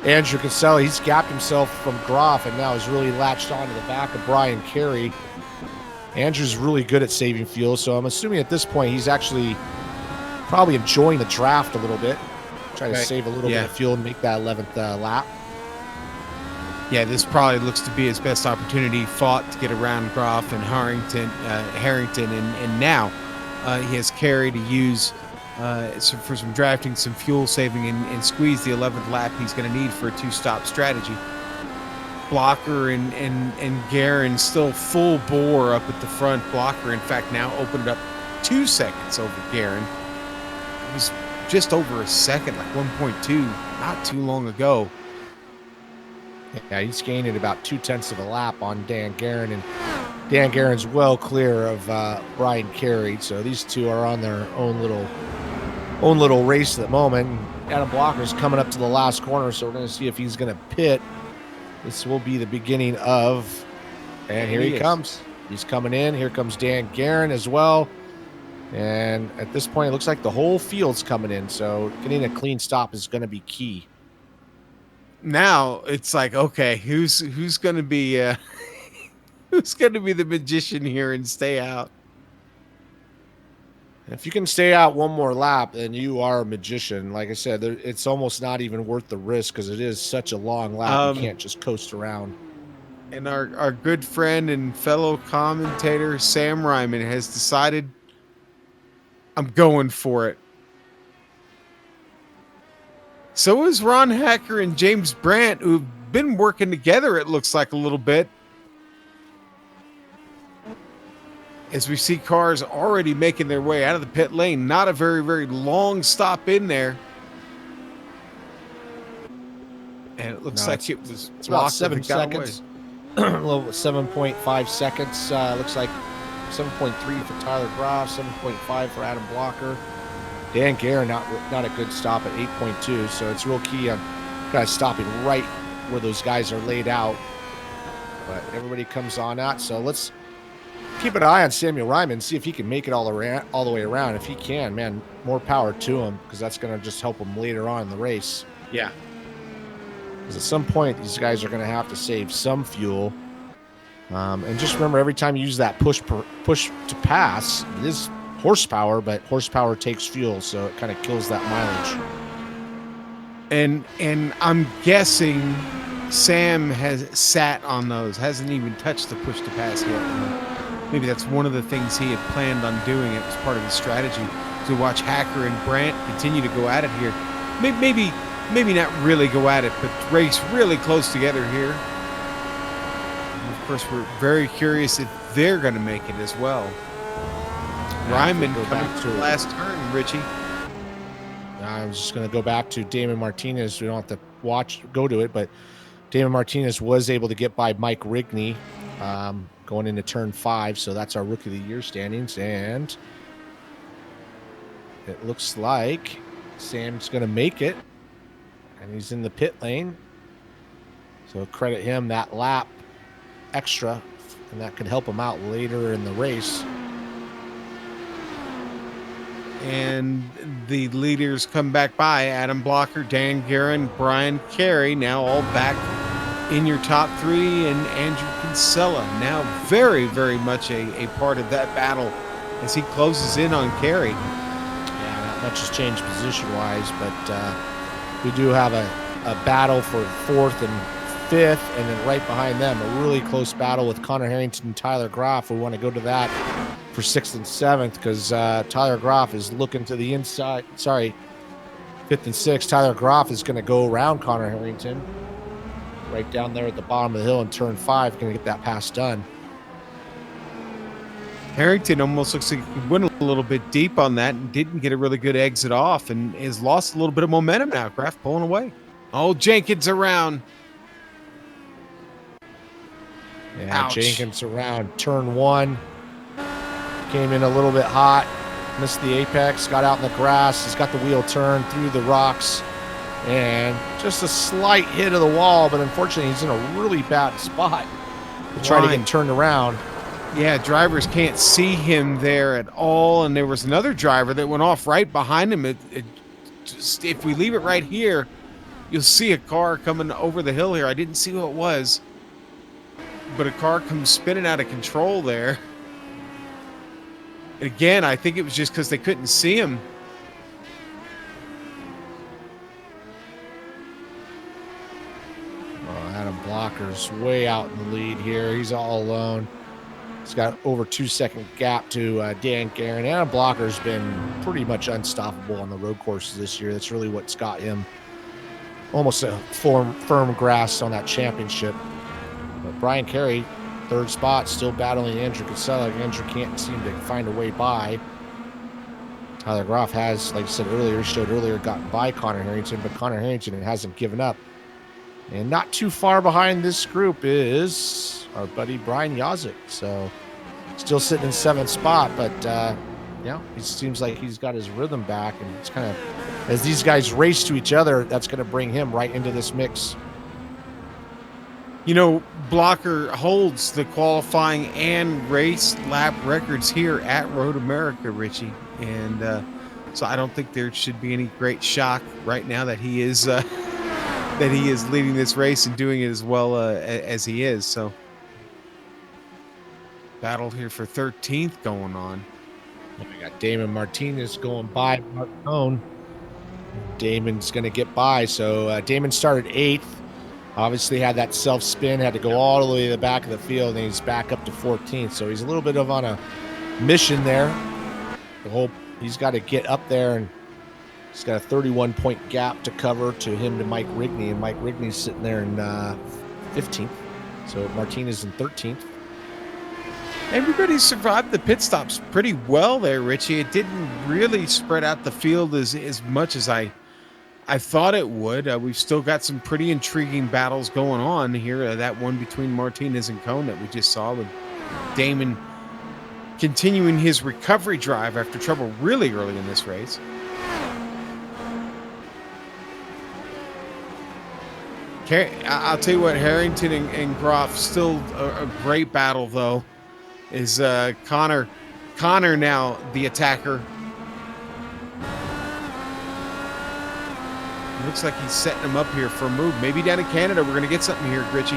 Andrew Kinsella, he's gapped himself from Groff and now is really latched onto the back of Brian Carey. Andrew's really good at saving fuel, so I'm assuming at this point he's actually probably enjoying the draft a little bit. Try to save a little bit of fuel and make that 11th lap. Yeah, this probably looks to be his best opportunity. Fought to get around Groff and Harrington, and now he has Carey to use for some drafting, some fuel saving, and squeeze the 11th lap he's going to need for a 2-stop strategy. Blocker and Guerin still full bore up at the front. Blocker, in fact, now opened up 2 seconds over Guerin. It was just over a second, like 1.2, not too long ago. Yeah, he's gaining about 0.2 of a lap on Dan Guerin, and Dan Guerin's well clear of Brian Carey. So these two are on their own little race at the moment. Adam Blocker's coming up to the last corner, so we're going to see if he's going to pit. This will be the beginning of, and here he comes. He's coming in. Here comes Dan Guerin as well. And at this point, it looks like the whole field's coming in. So getting a clean stop is going to be key. Now it's like, okay, who's going to be who's going to be the magician here and stay out? If you can stay out one more lap, then you are a magician. Like I said, it's almost not even worth the risk because it is such a long lap. You can't just coast around. And our good friend and fellow commentator Sam Ryman has decided, I'm going for it. So is Ron Hacker and James Brandt, who've been working together, it looks like, a little bit. As we see cars already making their way out of the pit lane. Not a very, very long stop in there. And it looks like it was it's about 7 seconds. A little 7.5 seconds. Looks like 7.3 for Tyler Groff, 7.5 for Adam Blocker. Dan Guerin, not a good stop at 8.2, so it's real key on kind of stopping right where those guys are laid out. But everybody comes on out, so let's keep an eye on Samuel Ryman, see if he can make it all the way around. If he can, man, more power to him, because that's going to just help him later on in the race. Yeah. Because at some point, these guys are going to have to save some fuel. And just remember, every time you use that push to pass, it is horsepower, but horsepower takes fuel, so it kind of kills that mileage. And I'm guessing Sam has sat on those, hasn't even touched the push to pass yet. Maybe that's one of the things he had planned on doing. It was part of his strategy to watch Hacker and Brandt continue to go at it here. Maybe not really go at it, but race really close together here. And of course, we're very curious if they're going to make it as well. Ryman coming to the last turn, Richie. I'm just going to go back to Damon Martinez. We don't have to go to it, but Damon Martinez was able to get by Mike Rigney going into turn 5, so that's our Rookie of the Year standings, and it looks like Sam's going to make it, and he's in the pit lane, so credit him that lap extra, and that could help him out later in the race. And the leaders come back by. Adam Blocker, Dan Guerin, Brian Carey, now all back in your top 3, and Andrew Kinsella now very, very much a part of that battle as he closes in on Carey. Yeah, not much has changed position-wise, but we do have a battle for 4th and 5th, and then right behind them, a really close battle with Connor Harrington and Tyler Groff. We want to go to that for 6th and 7th, because Tyler Groff is looking to the inside. Sorry, 5th and 6th. Tyler Groff is going to go around Connor Harrington right down there at the bottom of the hill in turn 5, going to get that pass done. Harrington almost looks like he went a little bit deep on that and didn't get a really good exit off, and has lost a little bit of momentum now. Kraft pulling away. Oh, Jenkins around. Yeah, Ouch. Jenkins around turn 1. Came in a little bit hot, missed the apex, got out in the grass. He's got the wheel turned through the rocks, and just a slight hit of the wall, but unfortunately he's in a really bad spot to try to get turned around. Yeah, drivers can't see him there at all, and there was another driver that went off right behind him. If we leave it right here, you'll see a car coming over the hill here. I didn't see who it was, but a car comes spinning out of control there. Again, I think it was just because they couldn't see him. Well, Adam Blocker's way out in the lead here. He's all alone. He's got over 2-second gap to Dan Guerin. Adam Blocker's been pretty much unstoppable on the road courses this year. That's really what's got him almost a firm grasp on that championship. But Brian Carey, 3rd spot, still battling Andrew Kinsella. Andrew can't seem to find a way by. Tyler Groff has, like I said earlier, gotten by Connor Harrington, but Connor Harrington hasn't given up. And not too far behind this group is our buddy Brian Yazik. So still sitting in 7th spot, but yeah, it seems like he's got his rhythm back, and it's kind of, as these guys race to each other, that's going to bring him right into this mix. You know, Blocker holds the qualifying and race lap records here at Road America, Richie. And so I don't think there should be any great shock right now that he is leading this race and doing it as well as he is. So battle here for 13th going on. We got Damon Martinez going by Marcone. Damon's going to get by. So Damon started 8th. Obviously had that self-spin, had to go all the way to the back of the field, and he's back up to 14th. So he's a little bit of on a mission there. He's got to get up there, and he's got a 31-point gap to cover to him to Mike Rigney, and Mike Rigney's sitting there in 15th. So Martinez in 13th. Everybody survived the pit stops pretty well there, Richie. It didn't really spread out the field as much as I thought it would. We've still got some pretty intriguing battles going on here. That one between Martinez and Cone that we just saw with Damon continuing his recovery drive after trouble really early in this race. I'll tell you what, Harrington and Groff, still a great battle, though, is Connor. Connor now the attacker. Looks like he's setting him up here for a move. Maybe down in Canada, we're going to get something here, Richie.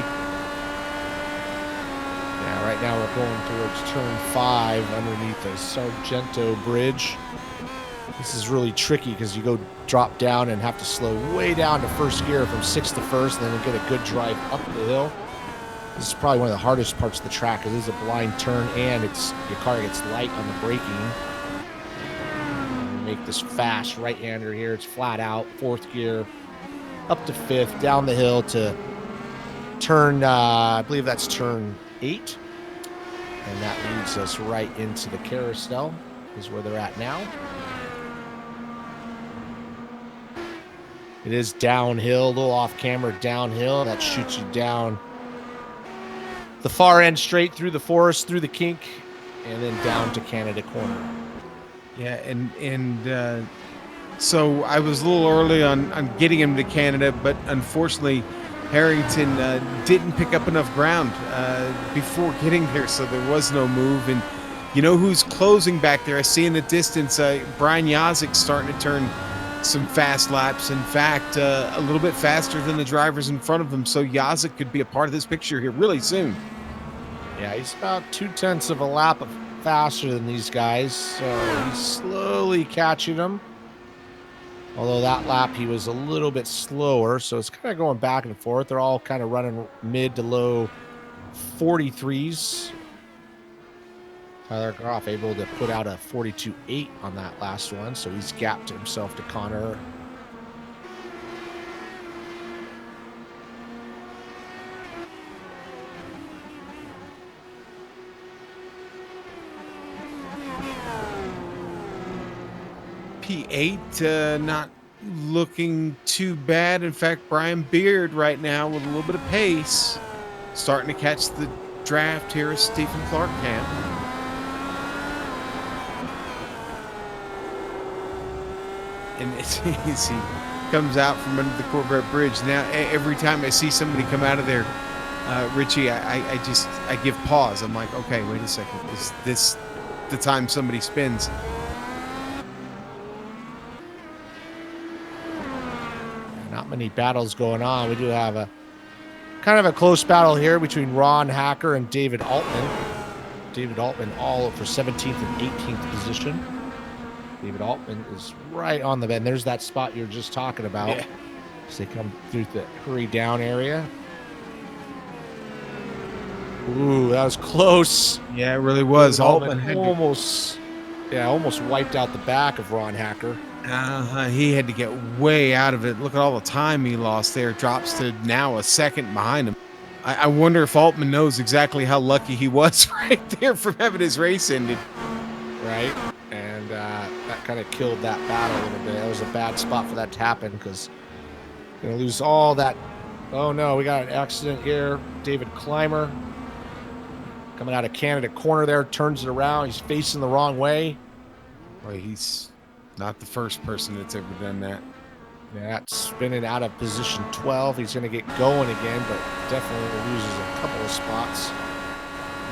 Yeah, right now we're going towards turn 5 underneath the Sargento Bridge. This is really tricky because you go drop down and have to slow way down to first gear from 6th to 1st, and then get a good drive up the hill. This is probably one of the hardest parts of the track. It is a blind turn, and your car gets light on the braking. Make this fast right-hander here. It's flat out, 4th gear, up to 5th, down the hill to turn, I believe that's turn 8. And that leads us right into the carousel, is where they're at now. It is downhill, a little off camera downhill. That shoots you down the far end straight through the forest, through the kink, and then down to Canada Corner. Yeah, and so I was a little early on getting him to Canada, but unfortunately Harrington didn't pick up enough ground before getting there, so there was no move. And you know who's closing back there? I see in the distance Brian Yazik's starting to turn some fast laps. In fact, a little bit faster than the drivers in front of him, so Yazik could be a part of this picture here really soon. Yeah, he's about 0.2 of a lap faster than these guys, so he's slowly catching them. Although that lap he was a little bit slower, so it's kind of going back and forth. They're all kind of running mid to low 43s. Tyler Groff able to put out a 42.8 on that last one, so he's gapped himself to Connor. P8 not looking too bad. In fact, Brian Beard right now with a little bit of pace, starting to catch the draft here as Stephen Clark can. And as he comes out from under the Corvette Bridge. Now, every time I see somebody come out of there, Richie, I give pause. I'm like, okay, wait a second. Is this the time somebody spins? Not many battles going on. We do have a kind of a close battle here between Ron Hacker and David Altman. David Altman all for 17th and 18th position. David Altman is right on the bend. There's that spot you're just talking about. Yeah. As they come through the hurry down area. Ooh, that was close. Yeah, it really was. Altman almost wiped out the back of Ron Hacker. He had to get way out of it. Look at all the time he lost there. Drops to now a second behind him. I wonder if Altman knows exactly how lucky he was right there from having his race ended. Right. And that kind of killed that battle a little bit. That was a bad spot for that to happen because you're going to lose all that. Oh, no, we got an accident here. David Clymer coming out of Canada Corner there, turns it around. He's facing the wrong way. Well, he's not the first person that's ever done that. Yeah, spinning out of position 12. He's going to get going again, but definitely loses a couple of spots.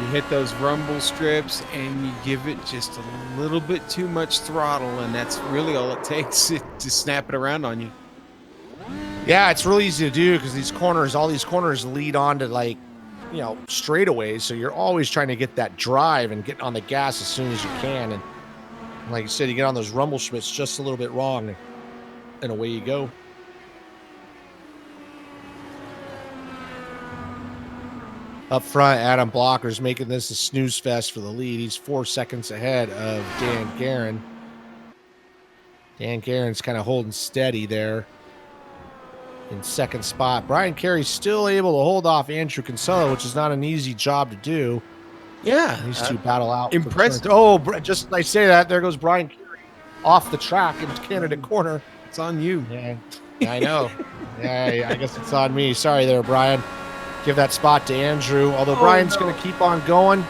You hit those rumble strips and you give it just a little bit too much throttle, and that's really all it takes to snap it around on you. Yeah, it's really easy to do because all these corners lead on to straightaways. So you're always trying to get that drive and get on the gas as soon as you can. And like you said, you get on those rumble strips just a little bit wrong, and away you go. Up front, Adam Blocker's making this a snooze fest for the lead. He's 4 seconds ahead of Dan Guerin. Dan Guerin's kind of holding steady there in second spot. Brian Carey's still able to hold off Andrew Kinsella, which is not an easy job to do. Yeah. These two battle out. Impressed. Oh, just as I say that, there goes Brian Carey off the track into Canada Corner. It's on you. Yeah, I know. Yeah, I guess it's on me. Sorry there, Brian. Give that spot to Andrew, although Brian's going to keep on going.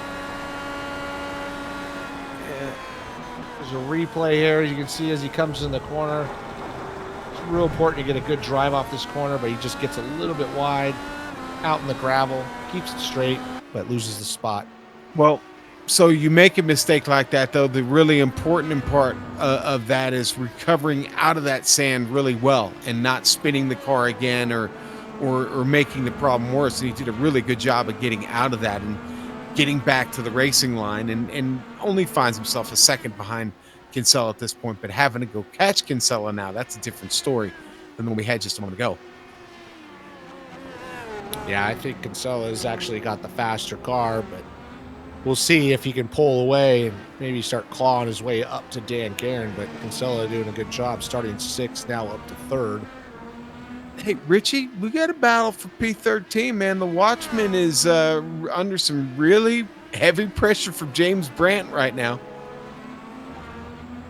There's a replay here. You can see as he comes in the corner. It's real important to get a good drive off this corner, but he just gets a little bit wide out in the gravel, keeps it straight, but loses the spot. Well, so you make a mistake like that, though. The really important part of that is recovering out of that sand really well and not spinning the car again or making the problem worse. And he did a really good job of getting out of that and getting back to the racing line, and only finds himself a second behind Kinsella at this point. But having to go catch Kinsella now, that's a different story than the one we had just a moment ago. Yeah, I think Kinsella has actually got the faster car, but we'll see if he can pull away and maybe start clawing his way up to Dan Guerin. But Kinsella doing a good job, starting 6th, now up to 3rd. Hey, Richie, we got a battle for P13, man. The Watchman is under some really heavy pressure from James Brandt right now.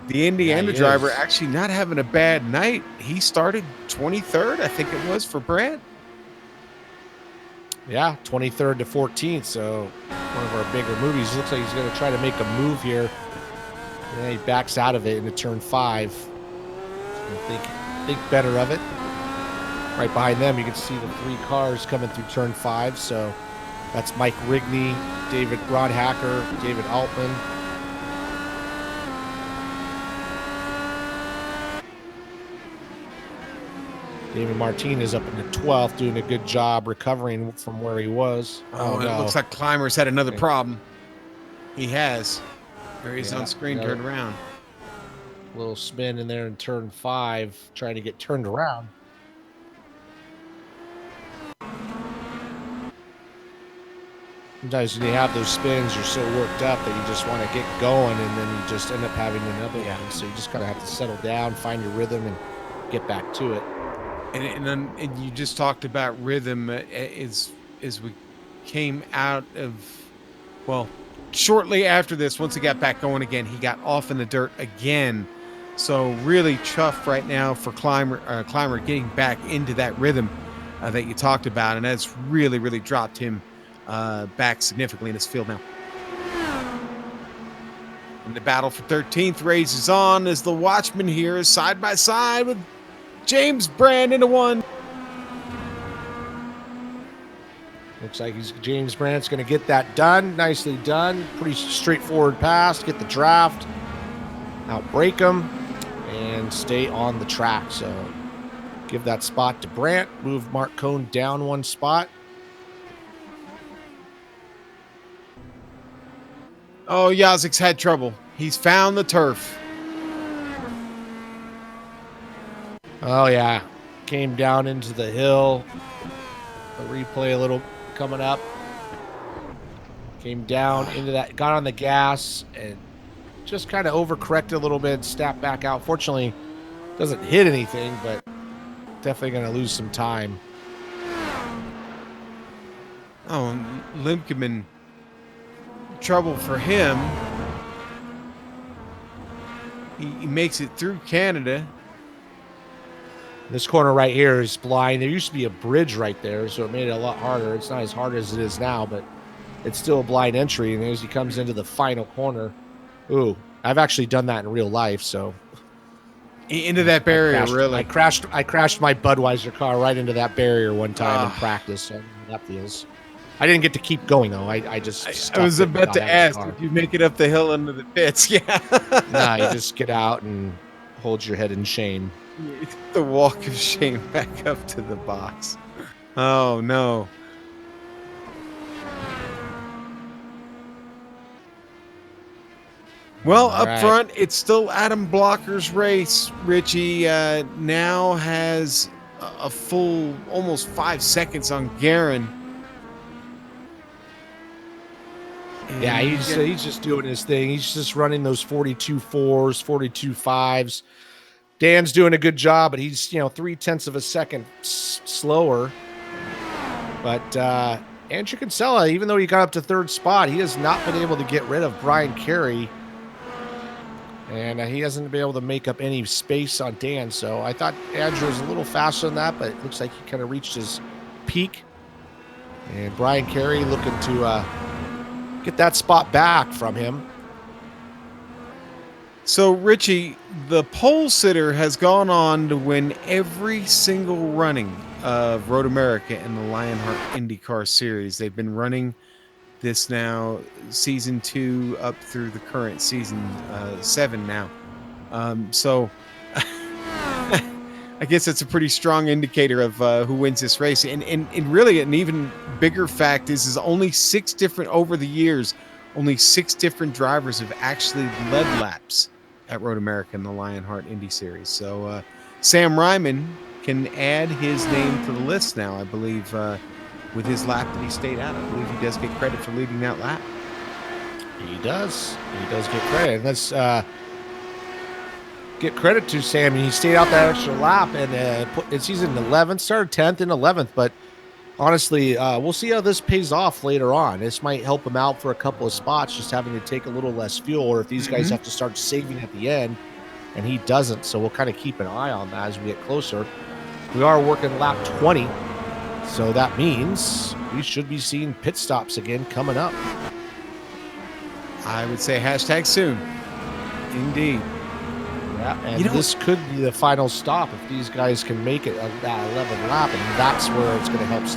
The Indiana driver actually not having a bad night. He started 23rd, I think it was, for Brandt. Yeah, 23rd to 14th, so one of our bigger movies. Looks like he's going to try to make a move here. And he backs out of it into turn 5. Think better of it. Right behind them, you can see the 3 cars coming through turn 5. So that's Mike Rigney, Rod Hacker, David Altman. David Martinez up in the 12th, doing a good job recovering from where he was. Oh, no. It looks like Climbers had another problem. He has. There he's on screen, turned around. Little spin in there in turn 5, trying to get turned around. Sometimes when you have those spins, you're so worked up that you just want to get going, and then you just end up having another one. So you just kind of have to settle down, find your rhythm, and get back to it. And you just talked about rhythm as we came out of, well, shortly after this, once he got back going again, he got off in the dirt again. So really tough right now for Clymer getting back into that rhythm that you talked about, and that's really, really dropped him back significantly in his field now. And the battle for 13th races on as the Watchman here is side by side with James Brandt into 1. Looks like James Brandt's going to get that done. Nicely done. Pretty straightforward pass. Get the draft. Outbreak him. And stay on the track. So give that spot to Brandt. Move Mark Cohn down 1 spot. Oh, Yazik's had trouble. He's found the turf. Oh, yeah. Came down into the hill. A replay a little coming up. Came down into that, got on the gas, and just kind of overcorrected a little bit, snapped back out. Fortunately, doesn't hit anything, but definitely going to lose some time. Oh, Limkeman, trouble for him. He makes it through Canada. This corner right here is blind. There used to be a bridge right there, so it made it a lot harder. It's not as hard as it is now, but it's still a blind entry. And as he comes into the final corner, ooh, I've actually done that in real life. So into that barrier, I crashed my Budweiser car right into that barrier one time in practice. So that feels. I didn't get to keep going though. I was about to ask if you make it up the hill into the pits. Yeah. Nah, you just get out and hold your head in shame. The walk of shame back up to the box. Oh no. Well, up front, it's still Adam Blocker's race. Richie now has a full almost 5 seconds on Guerin. Yeah, he's just doing his thing. He's just running those 42 4s, 42 5s. Dan's doing a good job, but he's 0.3 of a second slower. But Andrew Kinsella, even though he got up to 3rd spot, he has not been able to get rid of Brian Carey. And he hasn't been able to make up any space on Dan. So I thought Andrew was a little faster than that, but it looks like he kind of reached his peak. And Brian Carey looking to get that spot back from him. So, Richie, the pole sitter has gone on to win every single running of Road America in the Lionheart IndyCar series. They've been running this now, season 2 up through the current season 7 now. So, I guess that's a pretty strong indicator of who wins this race. And really, an even bigger fact is only 6 different, over the years, only 6 different drivers have actually led laps at Road America in the Lionheart Indy Series. So Sam Ryman can add his name to the list now, I believe, with his lap that he stayed out. I believe he does get credit for leading that lap. He does. He does get credit. Let's get credit to Sam. He stayed out that extra lap, and he's in 11th, started 10th and 11th. But honestly, we'll see how this pays off later on. This might help him out for a couple of spots, just having to take a little less fuel, or if these guys have to start saving at the end, and he doesn't. So we'll kind of keep an eye on that as we get closer. We are working lap 20, so that means we should be seeing pit stops again coming up. I would say hashtag soon. Indeed. Yeah, and this could be the final stop if these guys can make it that 11th lap, and that's where it's going to help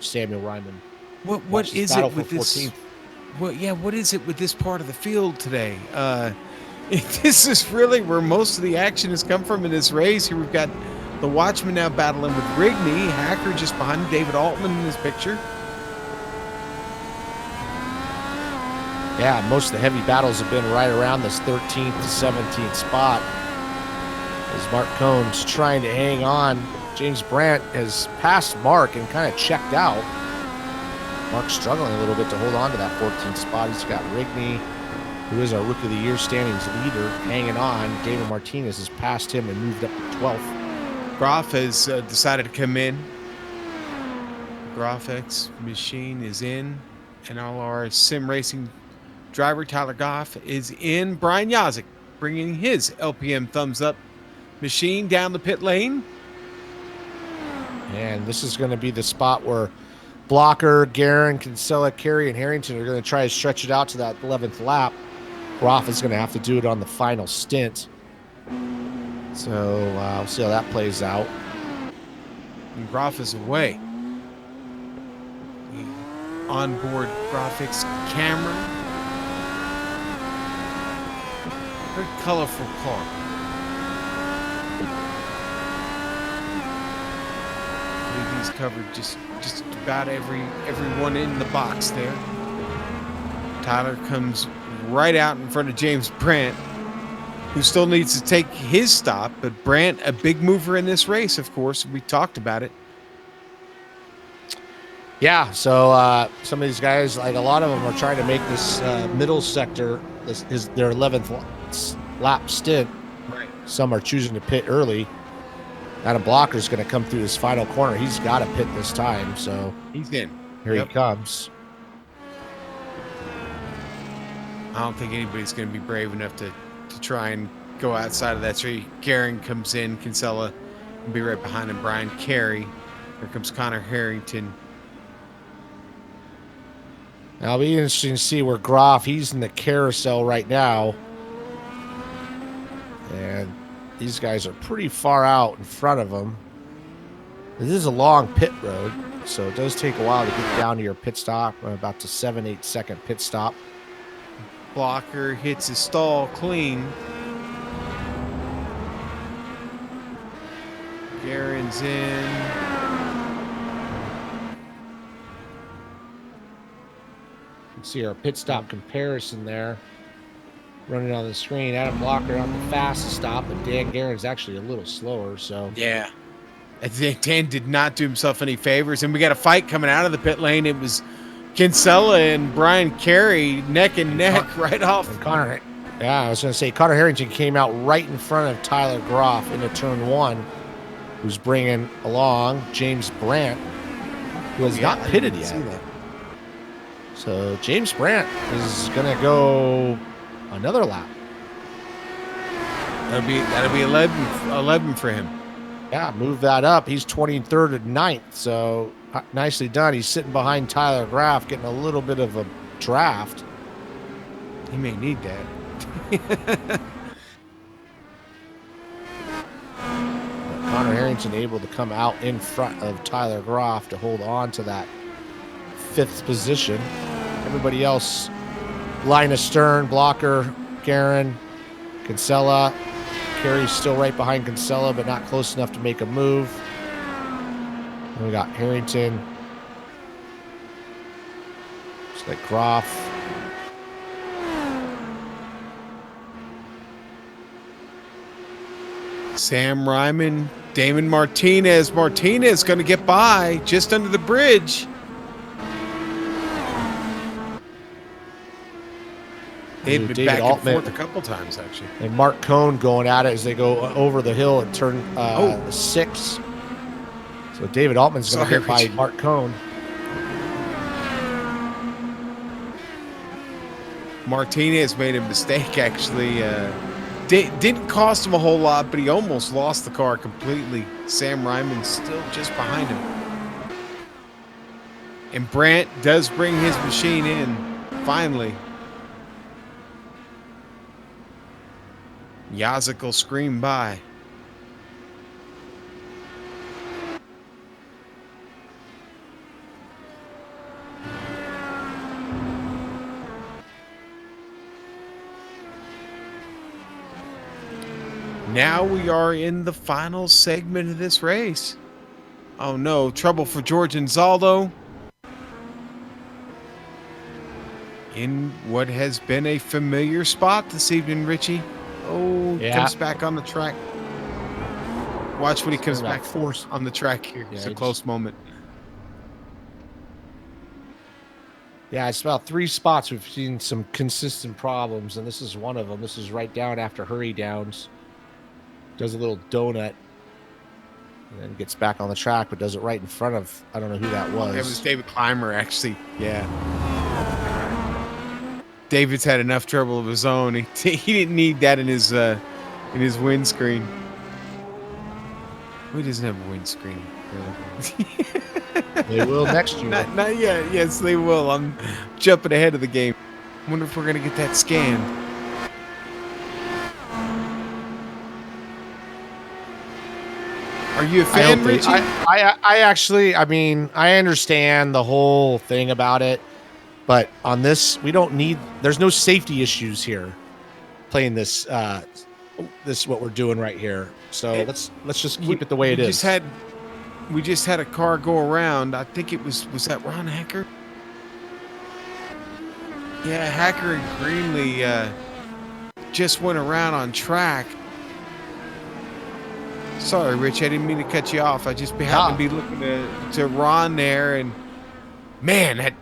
Samuel Ryman. What is it with this? What is it with this part of the field today? This is really where most of the action has come from in this race. Here we've got the Watchman now battling with Rigney, Hacker just behind him, David Altman in this picture. Yeah, most of the heavy battles have been right around this 13th to 17th spot. As Mark Cohn's trying to hang on. James Brandt has passed Mark and kind of checked out. Mark's struggling a little bit to hold on to that 14th spot. He's got Rigney, who is our Rookie of the Year standings leader, hanging on. David Martinez has passed him and moved up to 12th. Groff has decided to come in. GroffX machine is in, and all our sim racing driver Tyler Goff is in. Brian Yazik bringing his LPM thumbs up machine down the pit lane. And this is going to be the spot where Blocker, Guerin, Kinsella, Carey, and Harrington are going to try to stretch it out to that 11th lap. Groff is going to have to do it on the final stint. So we'll see how that plays out. And Groff is away. The onboard graphics camera. Very colorful car. I believe he's covered just about everyone in the box there. Tyler comes right out in front of James Brandt, who still needs to take his stop. But Brandt, a big mover in this race, of course. We talked about it. Yeah, so some of these guys, like a lot of them, are trying to make this middle sector their 11th lap stint. Right. Some are choosing to pit early. Adam Blocker's going to come through this final corner. He's got to pit this time, so He's in. here he comes. I don't think anybody's going to be brave enough to try and go outside of that tree. Guerin comes in. Kinsella will be right behind him. Brian Carey. Here comes Connor Harrington. Now, it'll be interesting to see where Groff, he's in the carousel right now. And these guys are pretty far out in front of him. This is a long pit road, so it does take a while to get down to your pit stop. About to 7-8 second pit stop. Blocker hits his stall clean. Guerin's in. You can see our pit stop comparison there running on the screen. Adam Blocker on the fastest stop, but Dan Guerin's actually a little slower. So Yeah. I think Dan did not do himself any favors. And we got a fight coming out of the pit lane. It was Kinsella and Brian Carey neck and neck right off. And I was going to say, Connor Harrington came out right in front of Tyler Groff into turn 1, who's bringing along James Brandt, who has not pitted yet. So James Brandt is going to go another lap. That'll be 11 for him. Yeah, move that up. He's 23rd and 9th, so nicely done. He's sitting behind Tyler Groff, getting a little bit of a draft. He may need that. Connor Harrington able to come out in front of Tyler Groff to hold on to that 5th position. Everybody else, Linus Stern, Blocker, Garen, Kinsella. Carey's still right behind Kinsella, but not close enough to make a move. And we got Harrington. It's like Groff. Sam Ryman, Damon Martinez. Martinez going to get by just under the bridge. They've been back and forth a couple times, actually. And Mark Cohn going at it as they go over the hill and turn 6. So David Altman's going to get by Mark Cohn. Martinez made a mistake, actually. Didn't cost him a whole lot, but he almost lost the car completely. Sam Ryman's still just behind him. And Brandt does bring his machine in, finally. Yazik will scream by. Now we are in the final segment of this race. Oh no, trouble for George Anzaldo. In what has been a familiar spot this evening, Richie. Oh, yeah. Comes back on the track. Watch when he comes back on the track here. It's a close moment. Yeah, it's about 3 spots we've seen some consistent problems, and this is one of them. This is right down after hurry downs. Does a little donut, and then gets back on the track, but does it right in front of, I don't know who that was. It was David Clymer, actually. Yeah. David's had enough trouble of his own. He didn't need that in his windscreen. He doesn't have a windscreen. They will next year. Not yet. Yes, they will. I'm jumping ahead of the game. I wonder if we're going to get that scanned. Are you a fan, Richie? I actually, I mean, I understand the whole thing about it, but on this, we don't need, there's no safety issues here playing this, what we're doing right here. So let's just keep it the way it is. We just had a car go around. I think it was that Ron Hacker? Yeah, Hacker and Greenlee just went around on track. Sorry, Rich, I didn't mean to cut you off. I just happened to be looking to Ron there, and man, that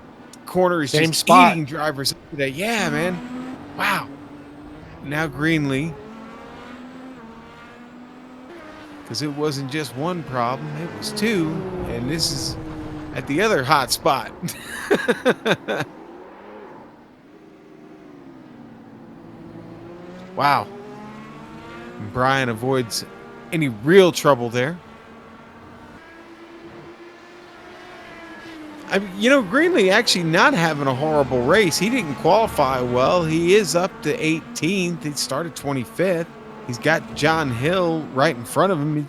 corner is same just spot. Eating drivers up today. Yeah, man. Wow. Now Greenlee. Because it wasn't just one problem, it was 2, and this is at the other hot spot. Wow. And Brian avoids any real trouble there. Greenlee actually not having a horrible race. He didn't qualify well. He is up to 18th. He started 25th. He's got John Hill right in front of him.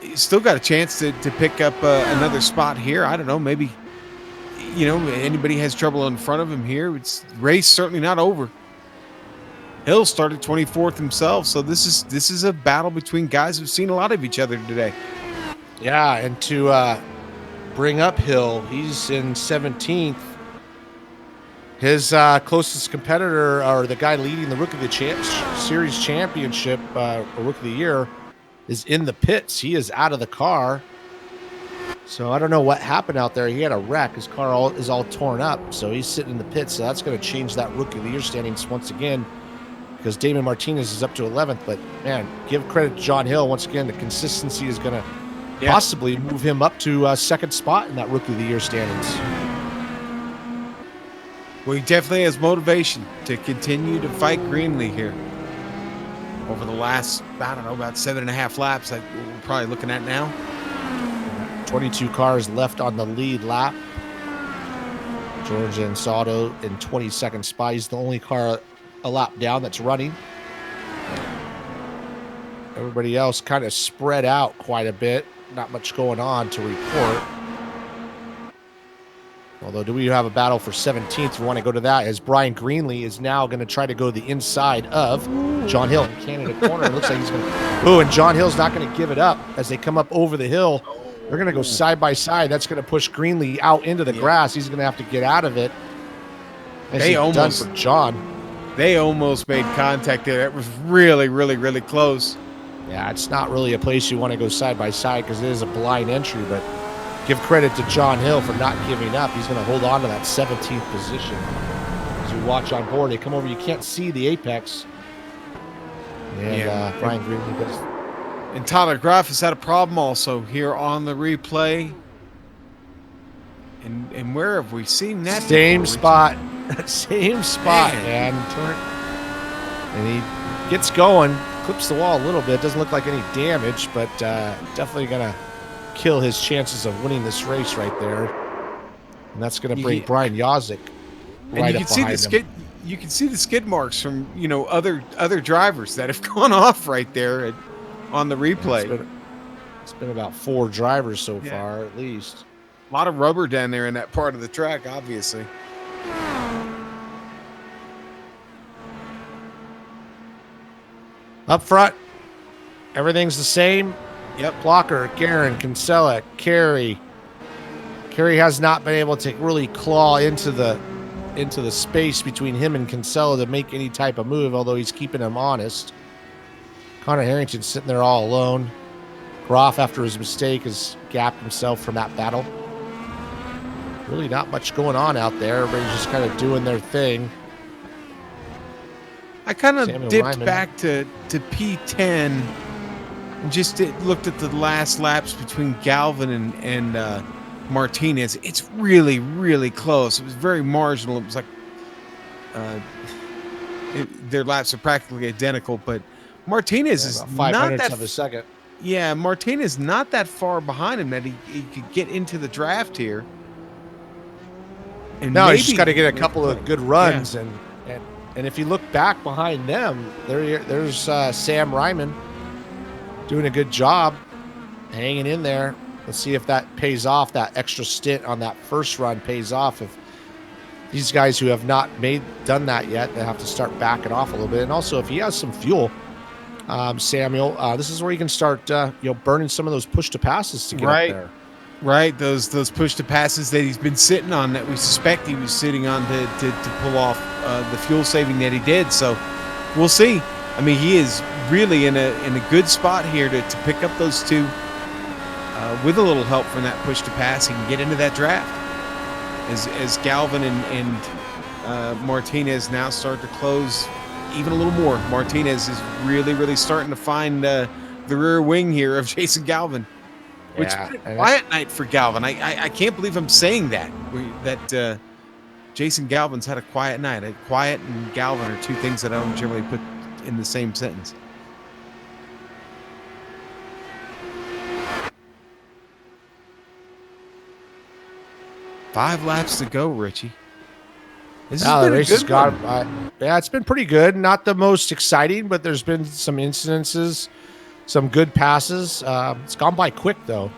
He's still got a chance to pick up another spot here. I don't know. Maybe, anybody has trouble in front of him here. It's race certainly not over. Hill started 24th himself, so this is a battle between guys who've seen a lot of each other today. Yeah, and to bring up Hill, he's in 17th. His closest competitor, or the guy leading the Rookie of the Series Championship, or Rookie of the Year, is in the pits. He is out of the car. So I don't know what happened out there. He had a wreck. His car is all torn up, so he's sitting in the pits. So that's going to change that Rookie of the Year standings once again, because Damon Martinez is up to 11th. But, man, give credit to John Hill. Once again, the consistency is going to possibly move him up to second spot in that Rookie of the Year standings. Well, he definitely has motivation to continue to fight Greenlee here. Over the last, I don't know, about 7.5 laps that we're probably looking at now. 22 cars left on the lead lap. George Anzaldo in 22nd spot. He's the only car a lap down that's running. Everybody else kind of spread out quite a bit. Not much going on to report. Although, do we have a battle for 17th? You want to go to that, as Brian Greenlee is now going to try to go the inside of John Hill in Canada corner. It looks like he's going to... Ooh, and John Hill's not going to give it up as they come up over the hill. They're going to go side by side. That's going to push Greenlee out into the grass. He's going to have to get out of it. They almost... done for John. They almost made contact there. That was really, really, really close. Yeah, it's not really a place you want to go side by side because it is a blind entry, but give credit to John Hill for not giving up. He's going to hold on to that 17th position. As you watch on board, they come over. You can't see the apex. And Brian Greenlee does. And Tyler Graff has had a problem also here on the replay. And where have we seen that? Same spot. Same spot, man. And he gets going, clips the wall a little bit. Doesn't look like any damage, but definitely going to kill his chances of winning this race right there. And that's going to bring Brian Yazik right up behind him. You can see the skid marks from, other drivers that have gone off right there on the replay. It's been about 4 drivers so far, at least. A lot of rubber down there in that part of the track, obviously. Up front, everything's the same. Yep. Blocker, Garen, Kinsella, Carey. Carey has not been able to really claw into the space between him and Kinsella to make any type of move, although he's keeping him honest. Connor Harrington's sitting there all alone. Groff, after his mistake, has gapped himself from that battle. Really not much going on there. Everybody's just kind of doing their thing. I kind of dipped back to P10 and just looked at the last laps between Galvin and Martinez. It's really, really close. It was very marginal. It was like their laps are practically identical, but Martinez is not that of a second. Yeah, Martinez not that far behind him that he could get into the draft here. And he's just got to get a couple of good runs, and if you look back behind them, there's Sam Ryman doing a good job, hanging in there. Let's see if that pays off. That extra stint on that first run pays off. If these guys who have not done that yet, they have to start backing off a little bit. And also, if he has some fuel, Samuel, this is where you can start, burning some of those push to passes to get up there. Right, those push to passes that he's been sitting on, that we suspect he was sitting on to pull off the fuel saving that he did. So we'll see. I mean, he is really in a good spot here to pick up those two with a little help from that push to pass. He can get into that draft as Galvin and Martinez now start to close even a little more. Martinez is really, really starting to find the rear wing here of Jason Galvin. Which has been a quiet night for Galvin. I can't believe I'm saying that. That Jason Galvin's had a quiet night. Quiet and Galvin are two things that I don't generally put in the same sentence. Five laps to go, Richie. This has been a good one. It's been pretty good. Not the most exciting, but there's been some incidences. Some good passes. It's gone by quick, though.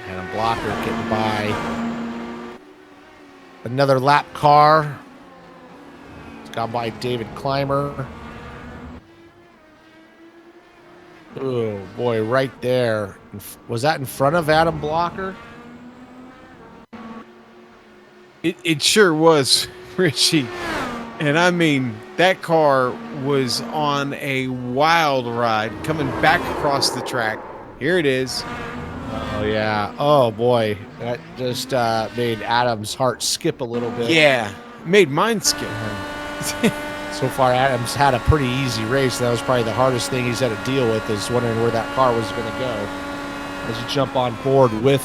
And a blocker getting by. Another lap car. It's gone by David Clymer. Oh, boy, right there. Was that in front of Adam Blocker? It sure was, Richie. And I mean, that car was on a wild ride coming back across the track. Here it is. Oh, yeah. Oh, boy. That just made Adam's heart skip a little bit. Yeah. Made mine skip. So far, Adam's had a pretty easy race. That was probably the hardest thing he's had to deal with, is wondering where that car was going to go. As you jump on board with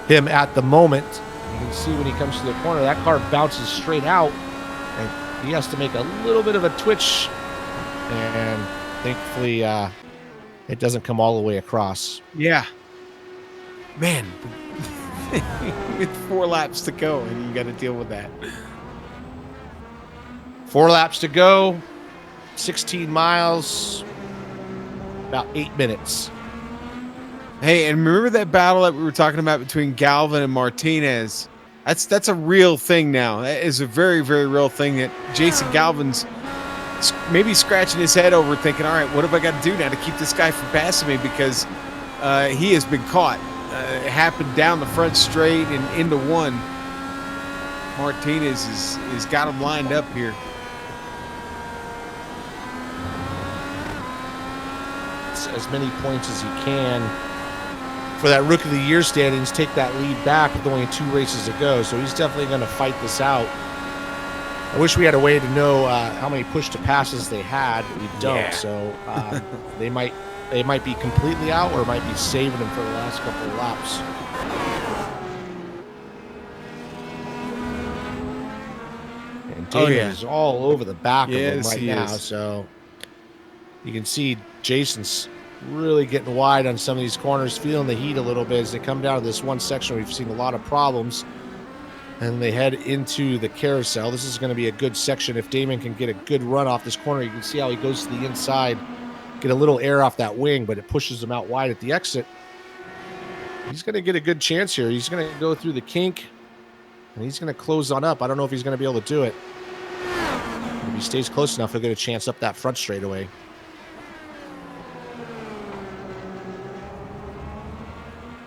him at the moment, you can see when he comes to the corner, that car bounces straight out. And he has to make a little bit of a twitch, and thankfully it doesn't come all the way across. Yeah. Man, with 4 laps to go, and you got to deal with that. 4 laps to go, 16 miles, about 8 minutes. Hey, and remember that battle that we were talking about between Galvin and Martinez? That's a real thing now. That is a very, very real thing that Jason Galvin's maybe scratching his head over, thinking, all right, what have I got to do now to keep this guy from passing me? Because he has been caught. It happened down the front straight and into one. Martinez is got him lined up here. As many points as he can for that Rookie of the Year standings, take that lead back with only 2 races to go. So he's definitely going to fight this out. I wish we had a way to know how many push to passes they had, but we don't. Yeah. So they might be completely out, or might be saving them for the last couple of laps. And Damon is all over the back of him right now. So you can see Jason's really getting wide on some of these corners, feeling the heat a little bit as they come down to this one section. We've seen a lot of problems, and they head into the carousel. This is going to be a good section. If Damon can get a good run off this corner, you can see how he goes to the inside, get a little air off that wing, but it pushes him out wide at the exit. He's going to get a good chance here. He's going to go through the kink, and he's going to close on up. I don't know if he's going to be able to do it. If he stays close enough, he'll get a chance up that front straightaway.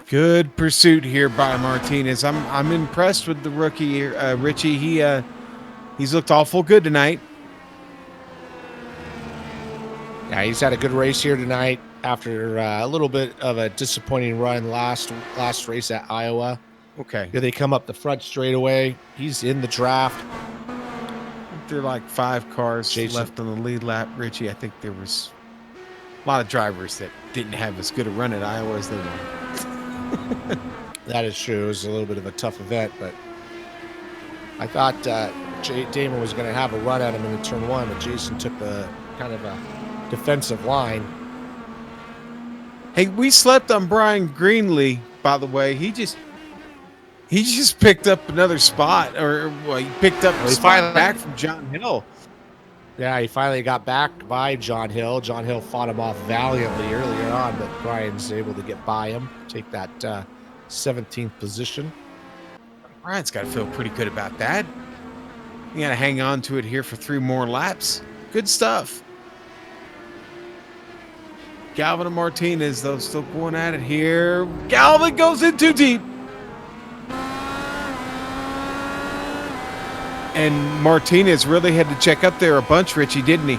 Good pursuit here by Martinez. I'm impressed with the rookie here, Richie. He's looked awful good tonight. Yeah, he's had a good race here tonight after a little bit of a disappointing run last race at Iowa. Okay. Here they come up the front straightaway. He's in the draft. There are like 5 cars left on the lead lap, Richie. I think there was a lot of drivers that didn't have as good a run at Iowa as they wanted. That is true. It was a little bit of a tough event, but I thought Damon was going to have a run at him in the turn 1, but Jason took the kind of a defensive line. Hey, we slept on Brian Greenlee, by the way. He just picked up another spot, he picked up a spot back from John Hill. Yeah, he finally got back by John Hill. John Hill fought him off valiantly earlier on, but Brian's able to get by him, take that 17th position. Brian's got to feel pretty good about that. You got to hang on to it here for 3 more laps. Good stuff. Galvin and Martinez, though, still going at it here. Galvin goes in too deep. And Martinez really had to check up there a bunch, Richie, didn't he?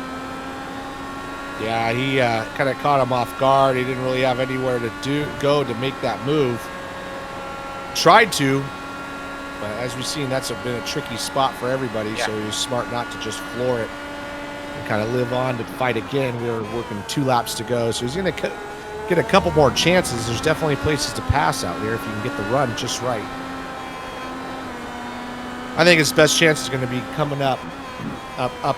Yeah, he kind of caught him off guard. He didn't really have anywhere to go to make that move. Tried to, but as we've seen, that's been a tricky spot for everybody, so he was smart not to just floor it and kind of live on to fight again. We were working 2 laps to go, so he's going to get a couple more chances. There's definitely places to pass out here if you can get the run just right. I think his best chance is going to be coming up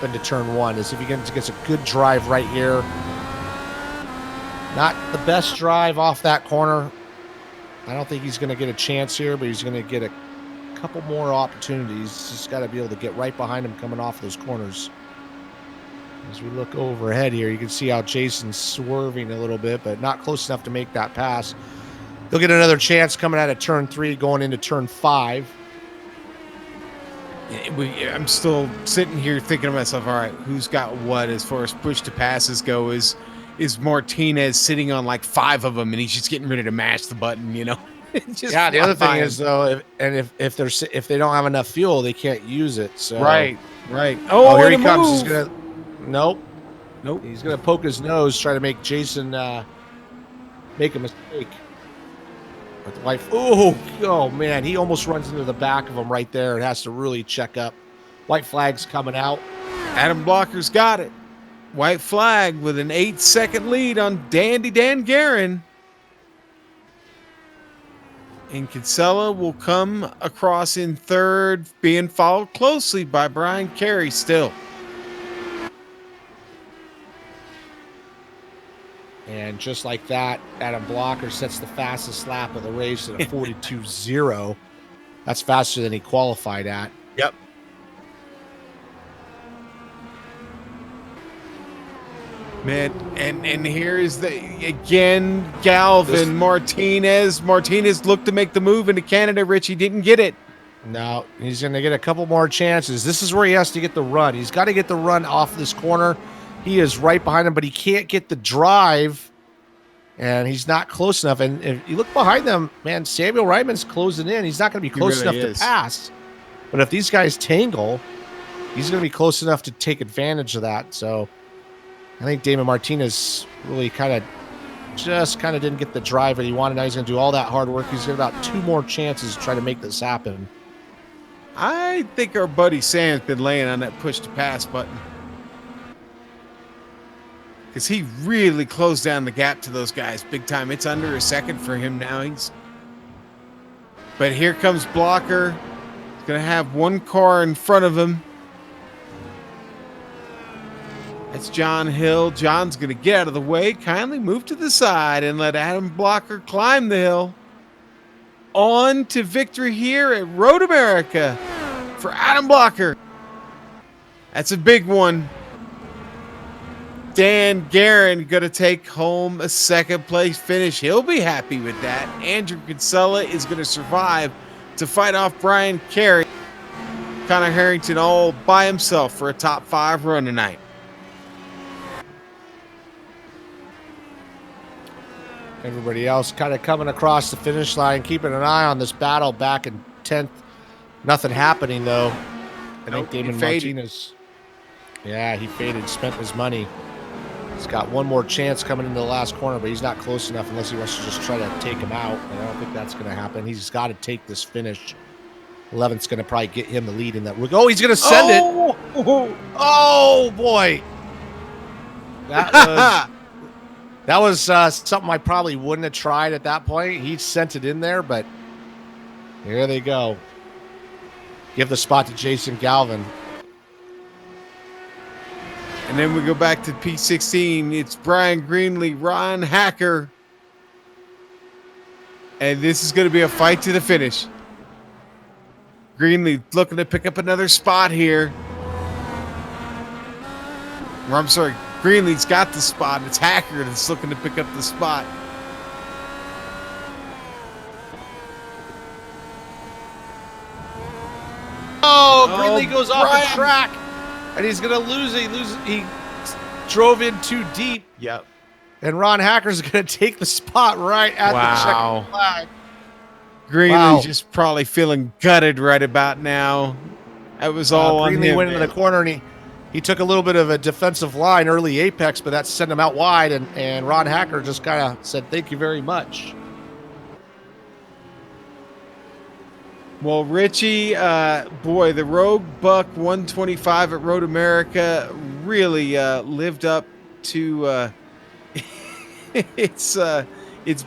into turn 1. Is if he gets a good drive right here. Not the best drive off that corner. I don't think he's going to get a chance here, but he's going to get a couple more opportunities. He's just got to be able to get right behind him coming off those corners. As we look overhead here, you can see how Jason's swerving a little bit, but not close enough to make that pass. He'll get another chance coming out of turn 3, going into turn 5. I'm still sitting here thinking to myself, all right, who's got what as far as push to passes go? Is Martinez sitting on like 5 of them and he's just getting ready to mash the button, you know? Yeah, the other thing is though, if they don't have enough fuel, they can't use it. So right. Oh, here he comes. He's gonna nope. He's gonna poke his nose, try to make Jason make a mistake. With the white, oh man, he almost runs into the back of him right there and has to really check up. White flag's coming out. Adam Blocker's got it. White flag with an 8-second lead on Dandy Dan Guerin. And Kinsella will come across in 3rd, being followed closely by Brian Carey still. And just like that, Adam Blocker sets the fastest lap of the race at a 42.0. That's faster than he qualified at. Yep. Man, and here is again Galvin Martinez. Martinez looked to make the move into Canada. Richie didn't get it. No, he's going to get a couple more chances. This is where he has to get the run. He's got to get the run off this corner. He is right behind him, but he can't get the drive, and he's not close enough. And if you look behind them, man, Samuel Reitman's closing in. He's not going to be close enough to pass. But if these guys tangle, he's going to be close enough to take advantage of that. So I think Damon Martinez really kind of didn't get the drive that he wanted. Now he's going to do all that hard work. He's got about 2 more chances to try to make this happen. I think our buddy Sam's been laying on that push to pass button, because he really closed down the gap to those guys big time. It's under a second for him now. But here comes Blocker. He's going to have one car in front of him. That's John Hill. John's going to get out of the way, kindly move to the side, and let Adam Blocker climb the hill. On to victory here at Road America for Adam Blocker. That's a big one. Dan Guerin going to take home a second place finish. He'll be happy with that. Andrew Kinsella is going to survive to fight off Brian Carey. Connor Harrington all by himself for a top 5 run tonight. Everybody else kind of coming across the finish line, keeping an eye on this battle back in 10th. Nothing happening, though. I think Damon Martinez. Yeah, he faded, spent his money. He's got one more chance coming into the last corner, but he's not close enough unless he wants to just try to take him out. And I don't think that's going to happen. He's got to take this finish. 11th's going to probably get him the lead in that. Oh, he's going to send it. Oh, boy. That was something I probably wouldn't have tried at that point. He sent it in there, but here they go. Give the spot to Jason Galvin. And then we go back to P16. It's Brian Greenlee, Ron Hacker. And this is going to be a fight to the finish. Greenlee looking to pick up another spot here. Or, I'm sorry, Greenlee's got the spot. It's Hacker that's looking to pick up the spot. Greenlee goes off the track, and he's going to lose it. He drove in too deep. Yep. And Ron Hacker's going to take the spot right at the checkered flag. Greenlee's just probably feeling gutted right about now. That was all on him. Greenlee went into the corner, and he took a little bit of a defensive line early apex, but that sent him out wide, and Ron Hacker just kind of said, thank you very much. Well, Richie, boy, the Rogue Buck 125 at Road America really lived up to its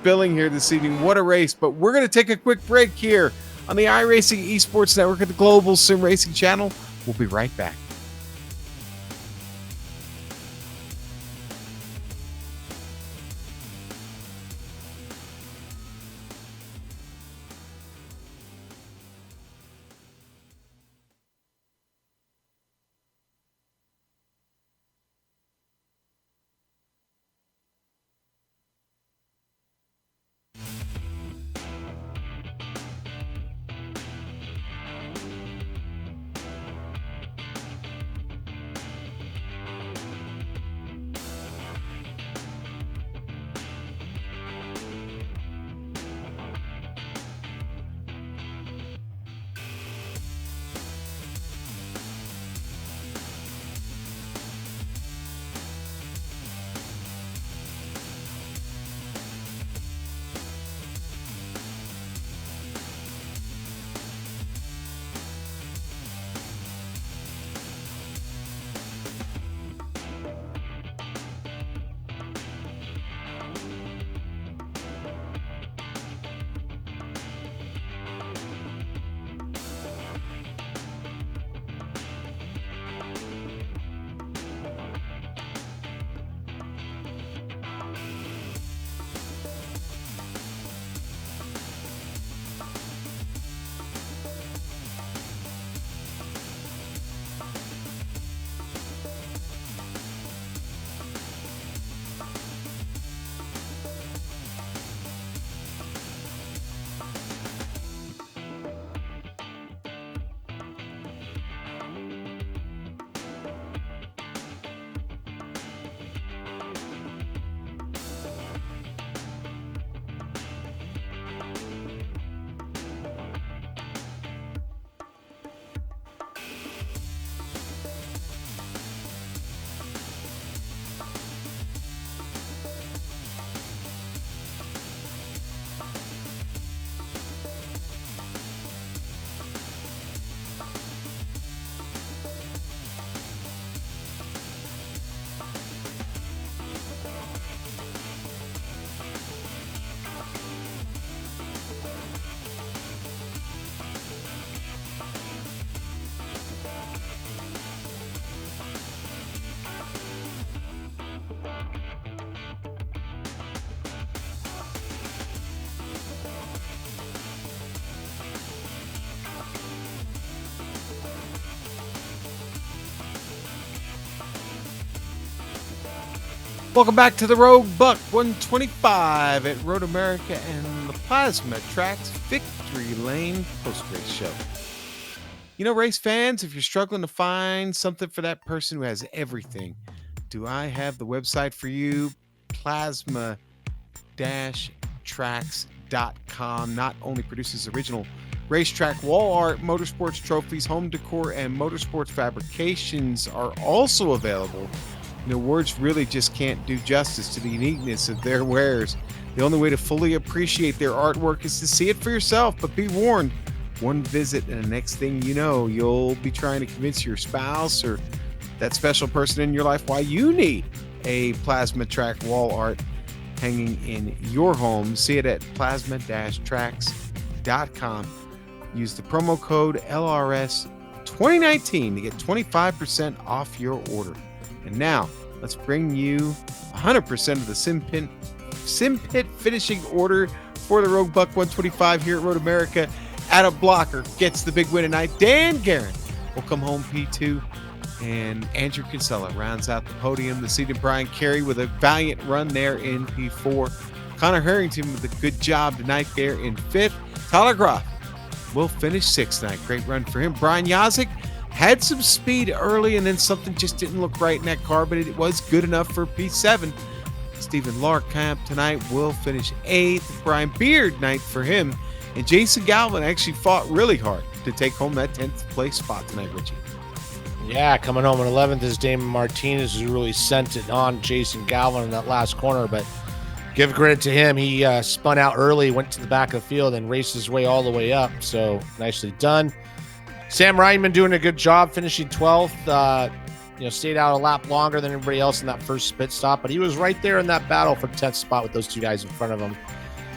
billing here this evening. What a race. But we're going to take a quick break here on the iRacing Esports Network at the Global Sim Racing Channel. We'll be right back. Welcome back to the Rogue Buck 125 at Road America and the Plasma Tracks Victory Lane post-race show. You know, race fans, if you're struggling to find something for that person who has everything, do I have the website for you? Plasma-tracks.com not only produces original racetrack wall art, motorsports trophies, home decor, and motorsports fabrications are also available. You know, words really just can't do justice to the uniqueness of their wares. The only way to fully appreciate their artwork is to see it for yourself, but be warned, one visit and the next thing you know, you'll be trying to convince your spouse or that special person in your life why you need a plasma track wall art hanging in your home. See it at plasma-tracks.com. Use the promo code LRS2019 to get 25% off your order. And now, let's bring you 100% of the SimPit finishing order for the Rogue Buck 125 here at Road America. Adam Blocker gets the big win tonight. Dan Guerin will come home P2. And Andrew Kinsella rounds out the podium. The seated Brian Carey with a valiant run there in P4. Connor Harrington with a good job tonight there in 5th. Tyler Groff will finish 6th tonight. Great run for him. Brian Yazik had some speed early, and then something just didn't look right in that car, but it was good enough for P7. Stephen Larkamp tonight will finish 8th. Brian Beard 9th for him. And Jason Galvin actually fought really hard to take home that 10th place spot tonight, Richie. Yeah, coming home in 11th is Damon Martinez, who really sent it on Jason Galvin in that last corner, but give credit to him. He spun out early, went to the back of the field, and raced his way all the way up, so nicely done. Sam Reinman doing a good job, finishing 12th. Stayed out a lap longer than everybody else in that first pit stop, but he was right there in that battle for 10th spot with those two guys in front of him.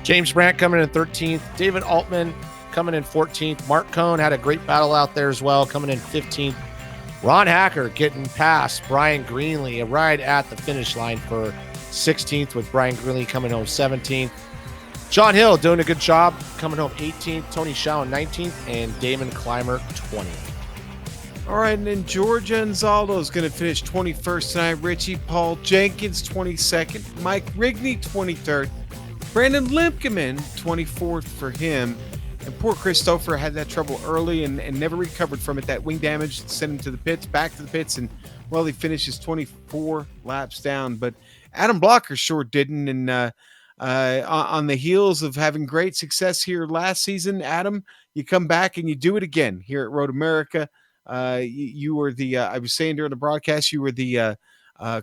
James Brandt coming in 13th. David Altman coming in 14th. Mark Cohn had a great battle out there as well, coming in 15th. Ron Hacker getting past Brian Greenlee, right at the finish line for 16th, with Brian Greenlee coming home 17th. John Hill doing a good job, coming home 18th. Tony Shaw 19th, and Damon Clymer 20th. All right, and then George Anzaldo is going to finish 21st tonight. Richie Paul Jenkins 22nd. Mike Rigney 23rd. Brandon Limpkeman 24th for him. And poor Christopher had that trouble early and never recovered from it. That wing damage sent him to the pits, back to the pits, and well, he finishes 24 laps down. But Adam Blocker sure didn't. And on the heels of having great success here last season, Adam, you come back and you do it again here at Road America. You were the I was saying during the broadcast, you were the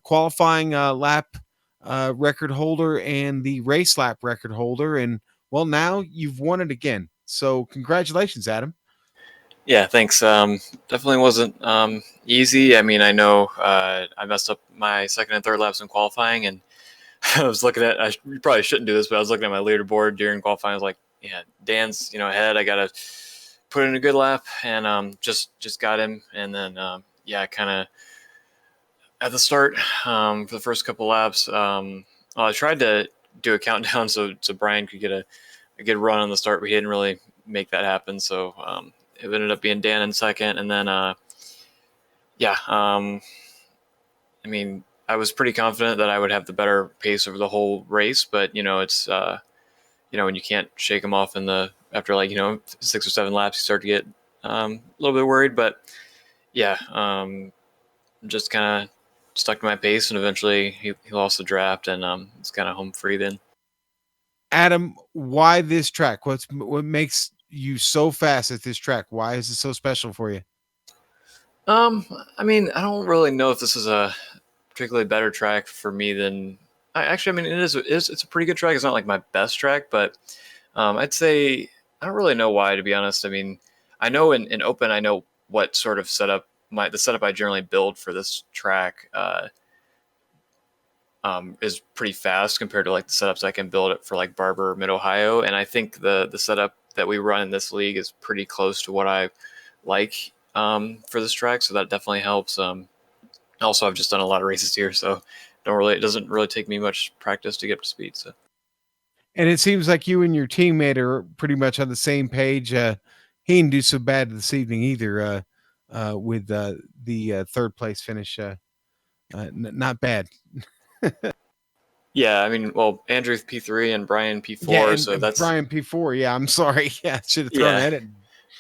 qualifying lap record holder and the race lap record holder, and well, now you've won it again. So congratulations, Adam. Yeah, thanks. Definitely wasn't easy. I mean, I know I messed up my second and third laps in qualifying, and I was looking at, you probably shouldn't do this, but I was looking at my leaderboard during qualifying. I was like, yeah, Dan's, ahead. I got to put in a good lap, and just got him. And then, kind of at the start for the first couple laps, I tried to do a countdown so Brian could get a good run on the start, but he didn't really make that happen. So it ended up being Dan in second. And then, I mean, I was pretty confident that I would have the better pace over the whole race, but, it's, when you can't shake them off after 6 or 7 laps, you start to get a little bit worried, but just kind of stuck to my pace, and eventually he lost the draft, and it's kind of home free then. Adam, why this track? What makes you so fast at this track? Why is it so special for you? I mean, I don't really know if this is a particularly better track for me than it's a pretty good track. It's not like my best track, but I'd say I don't really know why, to be honest. I mean, I know in open, I know what sort of setup the setup I generally build for this track is pretty fast compared to like the setups I can build it for like Barber or Mid Ohio. And I think the setup that we run in this league is pretty close to what I like for this track. So that definitely helps. Also, I've just done a lot of races here, so it doesn't really take me much practice to get up to speed. So. And it seems like you and your teammate are pretty much on the same page. He didn't do so bad this evening either with the third place finish. Not bad. Yeah, I mean, well, Andrew P3 and Brian Yeah, P4, so and that's Brian P4. Yeah, I'm sorry. Yeah, should have thrown yeah. that in.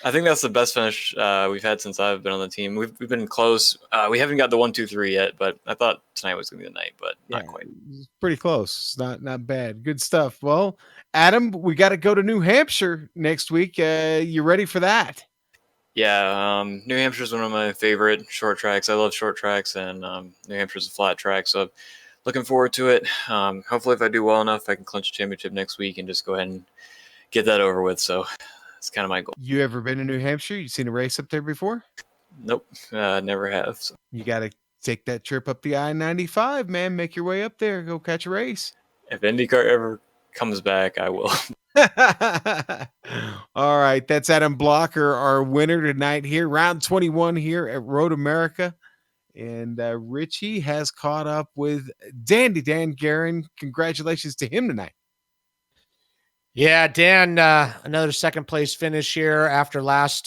I think that's the best finish we've had since I've been on the team. We've been close. We haven't got the 1, 2, 3 yet, but I thought tonight was gonna be the night, but not Yeah, quite. it's pretty close. Not bad. Good stuff. Well, Adam, we got to go to New Hampshire next week. You ready for that? Yeah, New Hampshire's one of my favorite short tracks. I love short tracks, and New Hampshire's a flat track, so looking forward to it. Hopefully, if I do well enough, I can clinch a championship next week and just go ahead and get that over with. So that's kind of my goal. You ever been to New Hampshire? You seen a race up there before? Nope, never have. So You got to take that trip up the I-95, man. Make your way up there. Go catch a race. if IndyCar ever comes back, I will. All right. That's Adam Blocker, our winner tonight here. Round 21 here at Road America. And Richie has caught up with Dandy Dan Guerin. Congratulations to him tonight. Yeah, Dan, another second place finish here after last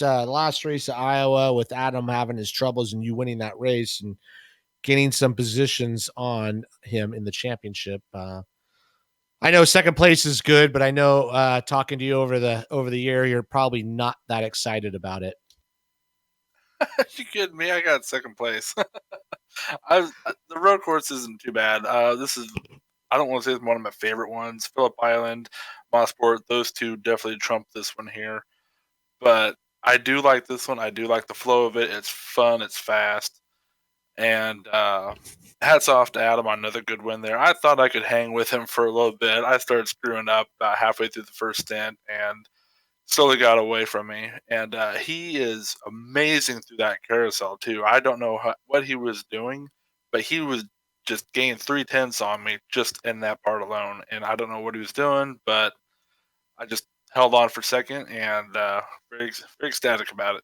race at Iowa, with Adam having his troubles and you winning that race and gaining some positions on him in the championship. I know second place is good, but I know talking to you over the year, you're probably not that excited about it. You kidding me? I got second place. The road course isn't too bad. This is, I don't want to say it's one of my favorite ones. Phillip Island, Mosport, those two definitely trump this one here. But I do like this one. I do like the flow of it. It's fun. It's fast. And hats off to Adam on another good win there. I thought I could hang with him for a little bit. I started screwing up about halfway through the first stint and slowly got away from me. And he is amazing through that carousel, too. I don't know what he was doing, but he was just gained 3/10 on me just in that part alone. And I don't know what he was doing, but I just held on for second and very, very ecstatic about it.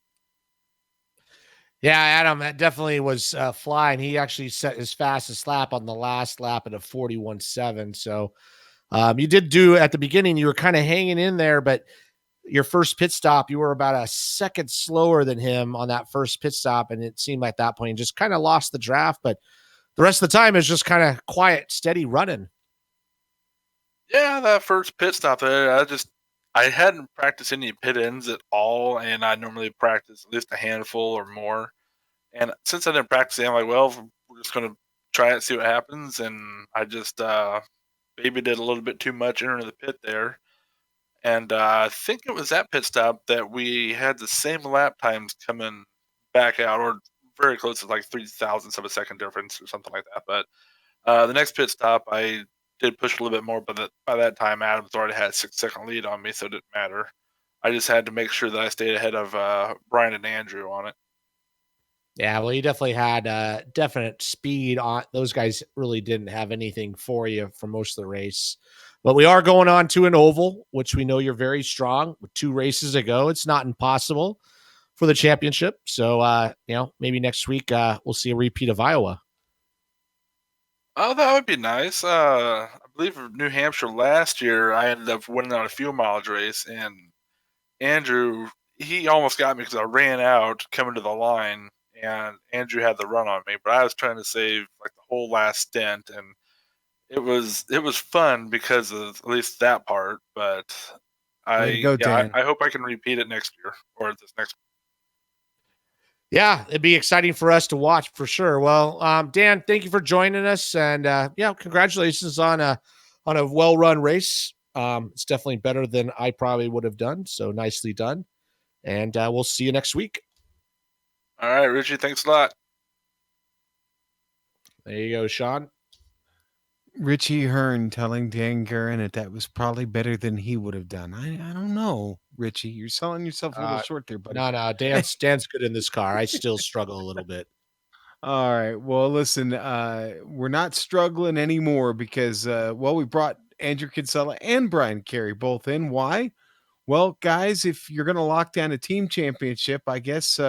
Yeah, Adam, that definitely was flying. He actually set his fastest lap on the last lap at a 41.7. So you did do at the beginning, you were kind of hanging in there, but your first pit stop, you were about a second slower than him on that first pit stop. And it seemed like at that point, you just kind of lost the draft. But the rest of the time is just kind of quiet, steady running. Yeah, that first pit stop there, I hadn't practiced any pit ends at all, and I normally practice at least a handful or more. And since I didn't practice it, I'm like, well, we're just gonna try it, see what happens. And I just maybe did a little bit too much entering the pit there. And I think it was that pit stop that we had the same lap times coming back out, or very close to like 0.003 of a second difference or something like that. But the next pit stop, I did push a little bit more, but by that time, Adams already had a 6-second lead on me, so it didn't matter. I just had to make sure that I stayed ahead of Brian and Andrew on it. Yeah, well, you definitely had definite speed on. Those guys really didn't have anything for you for most of the race. But we are going on to an oval, which we know you're very strong with 2 races to go. It's not impossible for the championship. So, maybe next week we'll see a repeat of Iowa. Oh, that would be nice. I believe in New Hampshire last year, I ended up winning on a fuel mileage race, and Andrew, he almost got me because I ran out coming to the line, and Andrew had the run on me. But I was trying to save like the whole last stint, and it was fun because of at least that part. But Way to go, Dan. I hope I can repeat it next year or this next. Yeah, it'd be exciting for us to watch for sure. Well, Dan, thank you for joining us, and congratulations on a well-run race. It's definitely better than I probably would have done. So nicely done, and we'll see you next week. All right, Richie, thanks a lot. There you go, Sean. Richie Hearn telling Dan Guerin that was probably better than he would have done. I don't know, Richie. You're selling yourself a little short there, buddy. No, Dan's good in this car. I still struggle a little bit. All right. Well, listen, we're not struggling anymore because, we brought Andrew Kinsella and Brian Carey both in. Why? Well, guys, if you're going to lock down a team championship, I guess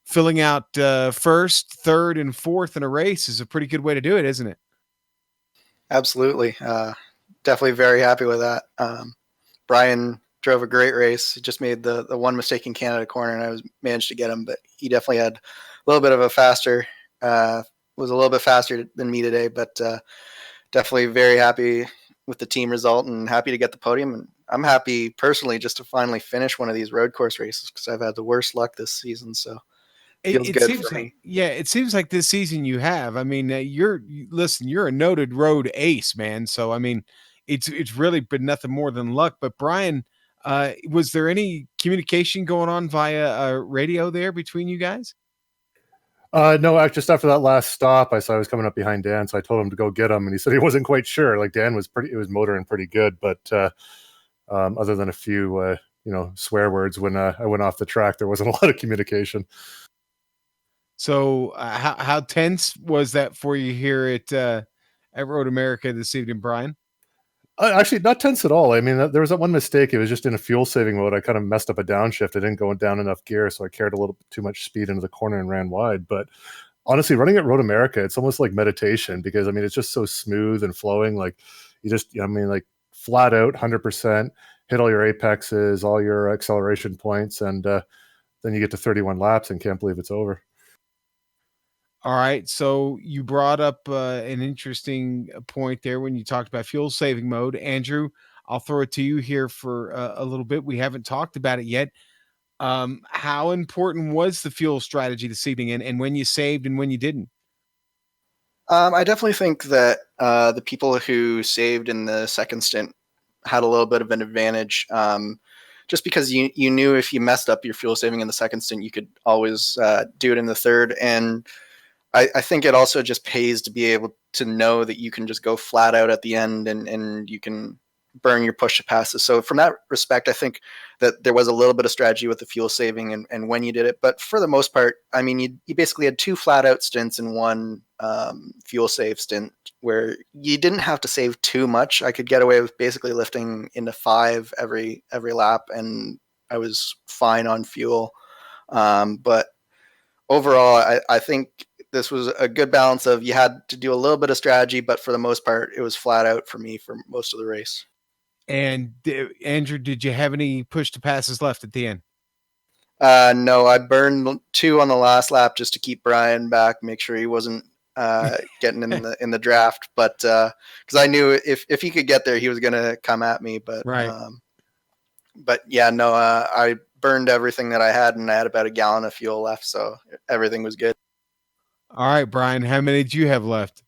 filling out first, third, and fourth in a race is a pretty good way to do it, isn't it? Absolutely. Definitely very happy with that. Brian drove a great race. He just made the one mistake in Canada corner, and I managed to get him, but he definitely had a little bit of a faster, was a little bit faster than me today, but definitely very happy with the team result and happy to get the podium. And I'm happy personally just to finally finish one of these road course races because I've had the worst luck this season. So feels It good seems for like, me. yeah, it seems like this season you have. I mean, listen, you're a noted road ace, man. So I mean, it's really been nothing more than luck. But Brian, was there any communication going on via radio there between you guys? No, actually, just after that last stop, I saw I was coming up behind Dan, so I told him to go get him, and he said he wasn't quite sure. Like Dan was it was motoring pretty good, but other than a few, swear words when I went off the track, there wasn't a lot of communication. So how tense was that for you here at Road America this evening, Brian? Actually, not tense at all. I mean, there was that one mistake. It was just in a fuel saving mode. I kind of messed up a downshift. I didn't go down enough gear, so I carried a little bit too much speed into the corner and ran wide. But honestly, running at Road America, it's almost like meditation because, I mean, it's just so smooth and flowing. Like you just, like flat out 100%, hit all your apexes, all your acceleration points, and then you get to 31 laps and can't believe it's over. All right. So you brought up an interesting point there when you talked about fuel saving mode. Andrew, I'll throw it to you here for a little bit. We haven't talked about it yet. How important was the fuel strategy this evening and when you saved and when you didn't? I definitely think that the people who saved in the second stint had a little bit of an advantage. Just because you knew if you messed up your fuel saving in the second stint, you could always do it in the third. And I think it also just pays to be able to know that you can just go flat out at the end and you can burn your push to passes. So from that respect, I think that there was a little bit of strategy with the fuel saving and when you did it. But for the most part, I mean, you basically had two flat out stints and one fuel save stint where you didn't have to save too much. I could get away with basically lifting into 5 every lap, and I was fine on fuel. But overall, I think this was a good balance of you had to do a little bit of strategy, but for the most part, it was flat out for me for most of the race. And Andrew, did you have any push to passes left at the end? No, I burned 2 on the last lap just to keep Brian back, make sure he wasn't getting in the draft. But because I knew if he could get there, he was going to come at me. But right. But yeah, no, I burned everything that I had, and I had about a gallon of fuel left, so everything was good. All right, Brian, how many did you have left?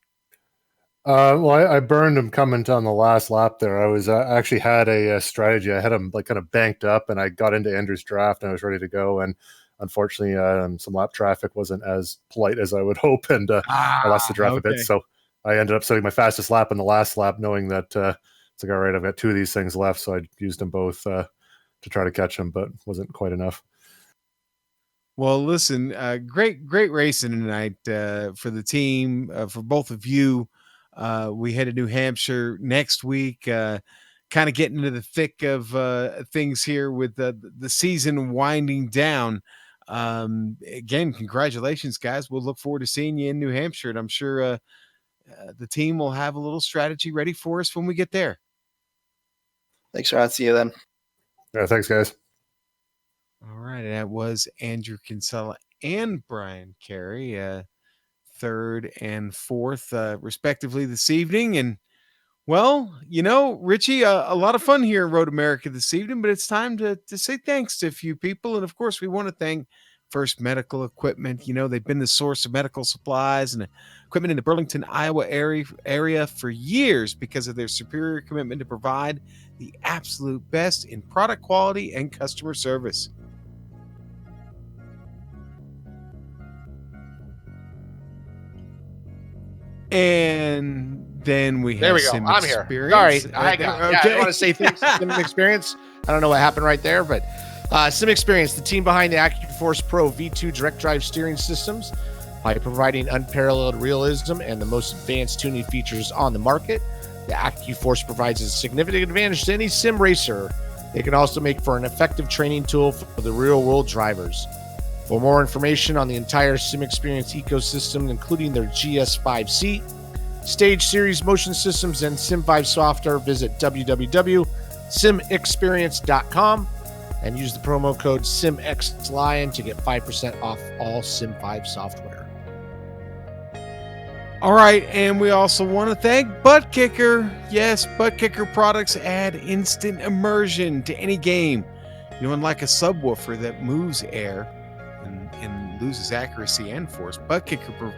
Well, I burned him coming on the last lap there. I was actually had a strategy. I had him like kind of banked up, and I got into Andrew's draft, and I was ready to go. And unfortunately, some lap traffic wasn't as polite as I would hope, and I lost the draft a bit. So I ended up setting my fastest lap in the last lap, knowing that it's like, all right, I've got 2 of these things left, so I used them both to try to catch him, but wasn't quite enough. Well, listen, great racing tonight for the team, for both of you. We head to New Hampshire next week, kind of getting into the thick of things here with the season winding down. Again, congratulations, guys. We'll look forward to seeing you in New Hampshire, and I'm sure the team will have a little strategy ready for us when we get there. Thanks, Ron. See you then. Yeah, thanks, guys. All right, and that was Andrew Kinsella and Brian Carey, 3rd and 4th, respectively, this evening. And, well, Richie, a lot of fun here in Road America this evening, but it's time to say thanks to a few people. And, of course, we want to thank First Medical Equipment. They've been the source of medical supplies and equipment in the Burlington, Iowa area for years because of their superior commitment to provide the absolute best in product quality and customer service. And then we there have we go. Sim I'm here. Experience. Sorry, I want to say thanks to Sim Experience. I don't know what happened right there, but Sim Experience, the team behind the AccuForce Pro V2 direct drive steering systems, by providing unparalleled realism and the most advanced tuning features on the market. The AccuForce provides a significant advantage to any sim racer. It can also make for an effective training tool for the real-world drivers. For more information on the entire Sim Experience ecosystem, including their GS5 seat, Stage Series motion systems, and Sim5 software, visit www.simexperience.com and use the promo code SimXLion to get 5% off all Sim5 software. All right, and we also want to thank Butt Kicker. Yes, Butt Kicker products add instant immersion to any game. Unlike a subwoofer that moves air and loses accuracy and force, Butt Kicker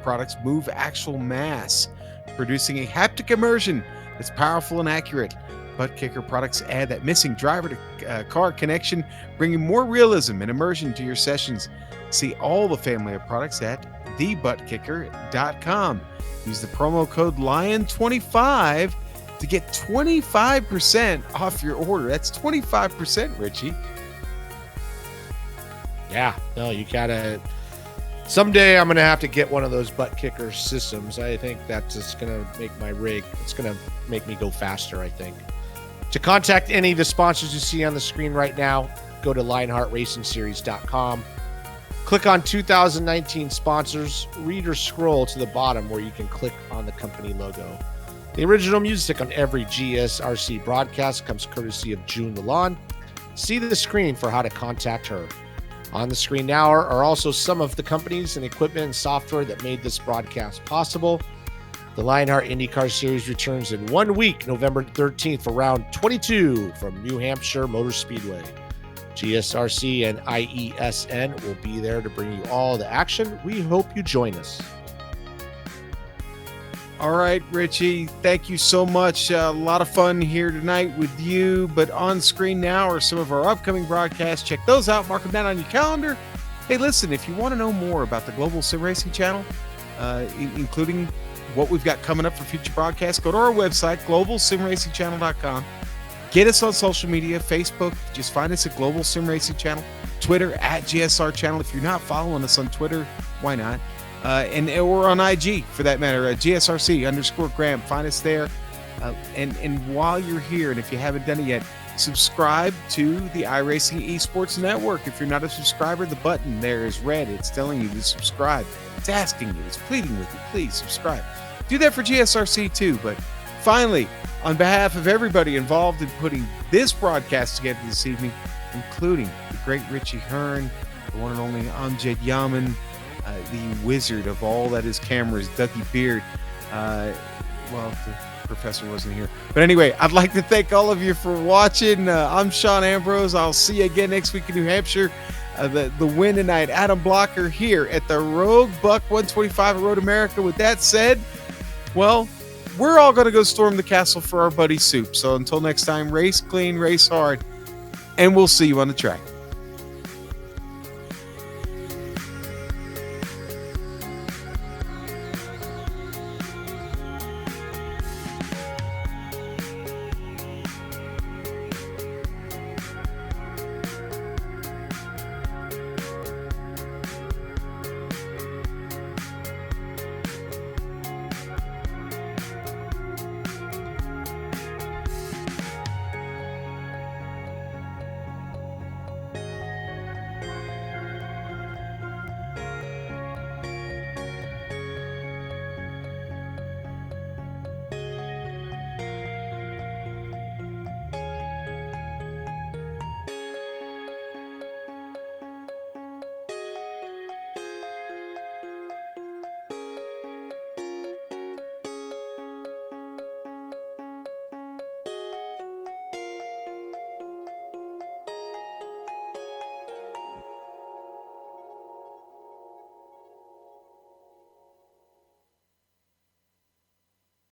products move actual mass, producing a haptic immersion that's powerful and accurate. Butt Kicker products add that missing driver to car connection, bringing more realism and immersion to your sessions. See all the family of products at thebuttkicker.com. Use the promo code LION25 to get 25% off your order. That's 25%, Richie. Yeah, no, you gotta. Someday I'm gonna have to get one of those Butt Kicker systems. I think that's just gonna make my rig. It's gonna make me go faster, I think. To contact any of the sponsors you see on the screen right now, go to LionheartRacingSeries.com. Click on 2019 sponsors, read or scroll to the bottom where you can click on the company logo. The original music on every GSRC broadcast comes courtesy of June Lalonde. See the screen for how to contact her. On the screen now are also some of the companies and equipment and software that made this broadcast possible. The Lionheart IndyCar Series returns in 1 week, November 13th for round 22 from New Hampshire Motor Speedway. GSRC and IESN will be there to bring you all the action. We hope you join us. All right, Richie, thank you so much. A lot of fun here tonight with you, but on screen now are some of our upcoming broadcasts. Check those out. Mark them down on your calendar. Hey, listen, if you want to know more about the Global Sim Racing Channel, including what we've got coming up for future broadcasts, go to our website, globalsimracingchannel.com. Get us on social media, Facebook, just find us at Global Sim Racing Channel, Twitter at GSR Channel. If you're not following us on Twitter, why not? Or on IG for that matter, GSRC_Graham. Find us there. And while you're here, and if you haven't done it yet, subscribe to the iRacing Esports Network. If you're not a subscriber, the button there is red. It's telling you to subscribe. It's asking you, it's pleading with you, please subscribe. Do that for GSRC too. But finally, on behalf of everybody involved in putting this broadcast together this evening, including the great Richie Hearn, the one and only Amjad Yaman, the wizard of all that is cameras, Dougie Beard. Well, the professor wasn't here. But anyway, I'd like to thank all of you for watching. I'm Sean Ambrose. I'll see you again next week in New Hampshire. The win tonight, Adam Blocker here at the Rogue Buck 125 at Road America. With that said, well, we're all going to go storm the castle for our buddy Soup. So until next time, race clean, race hard, and we'll see you on the track.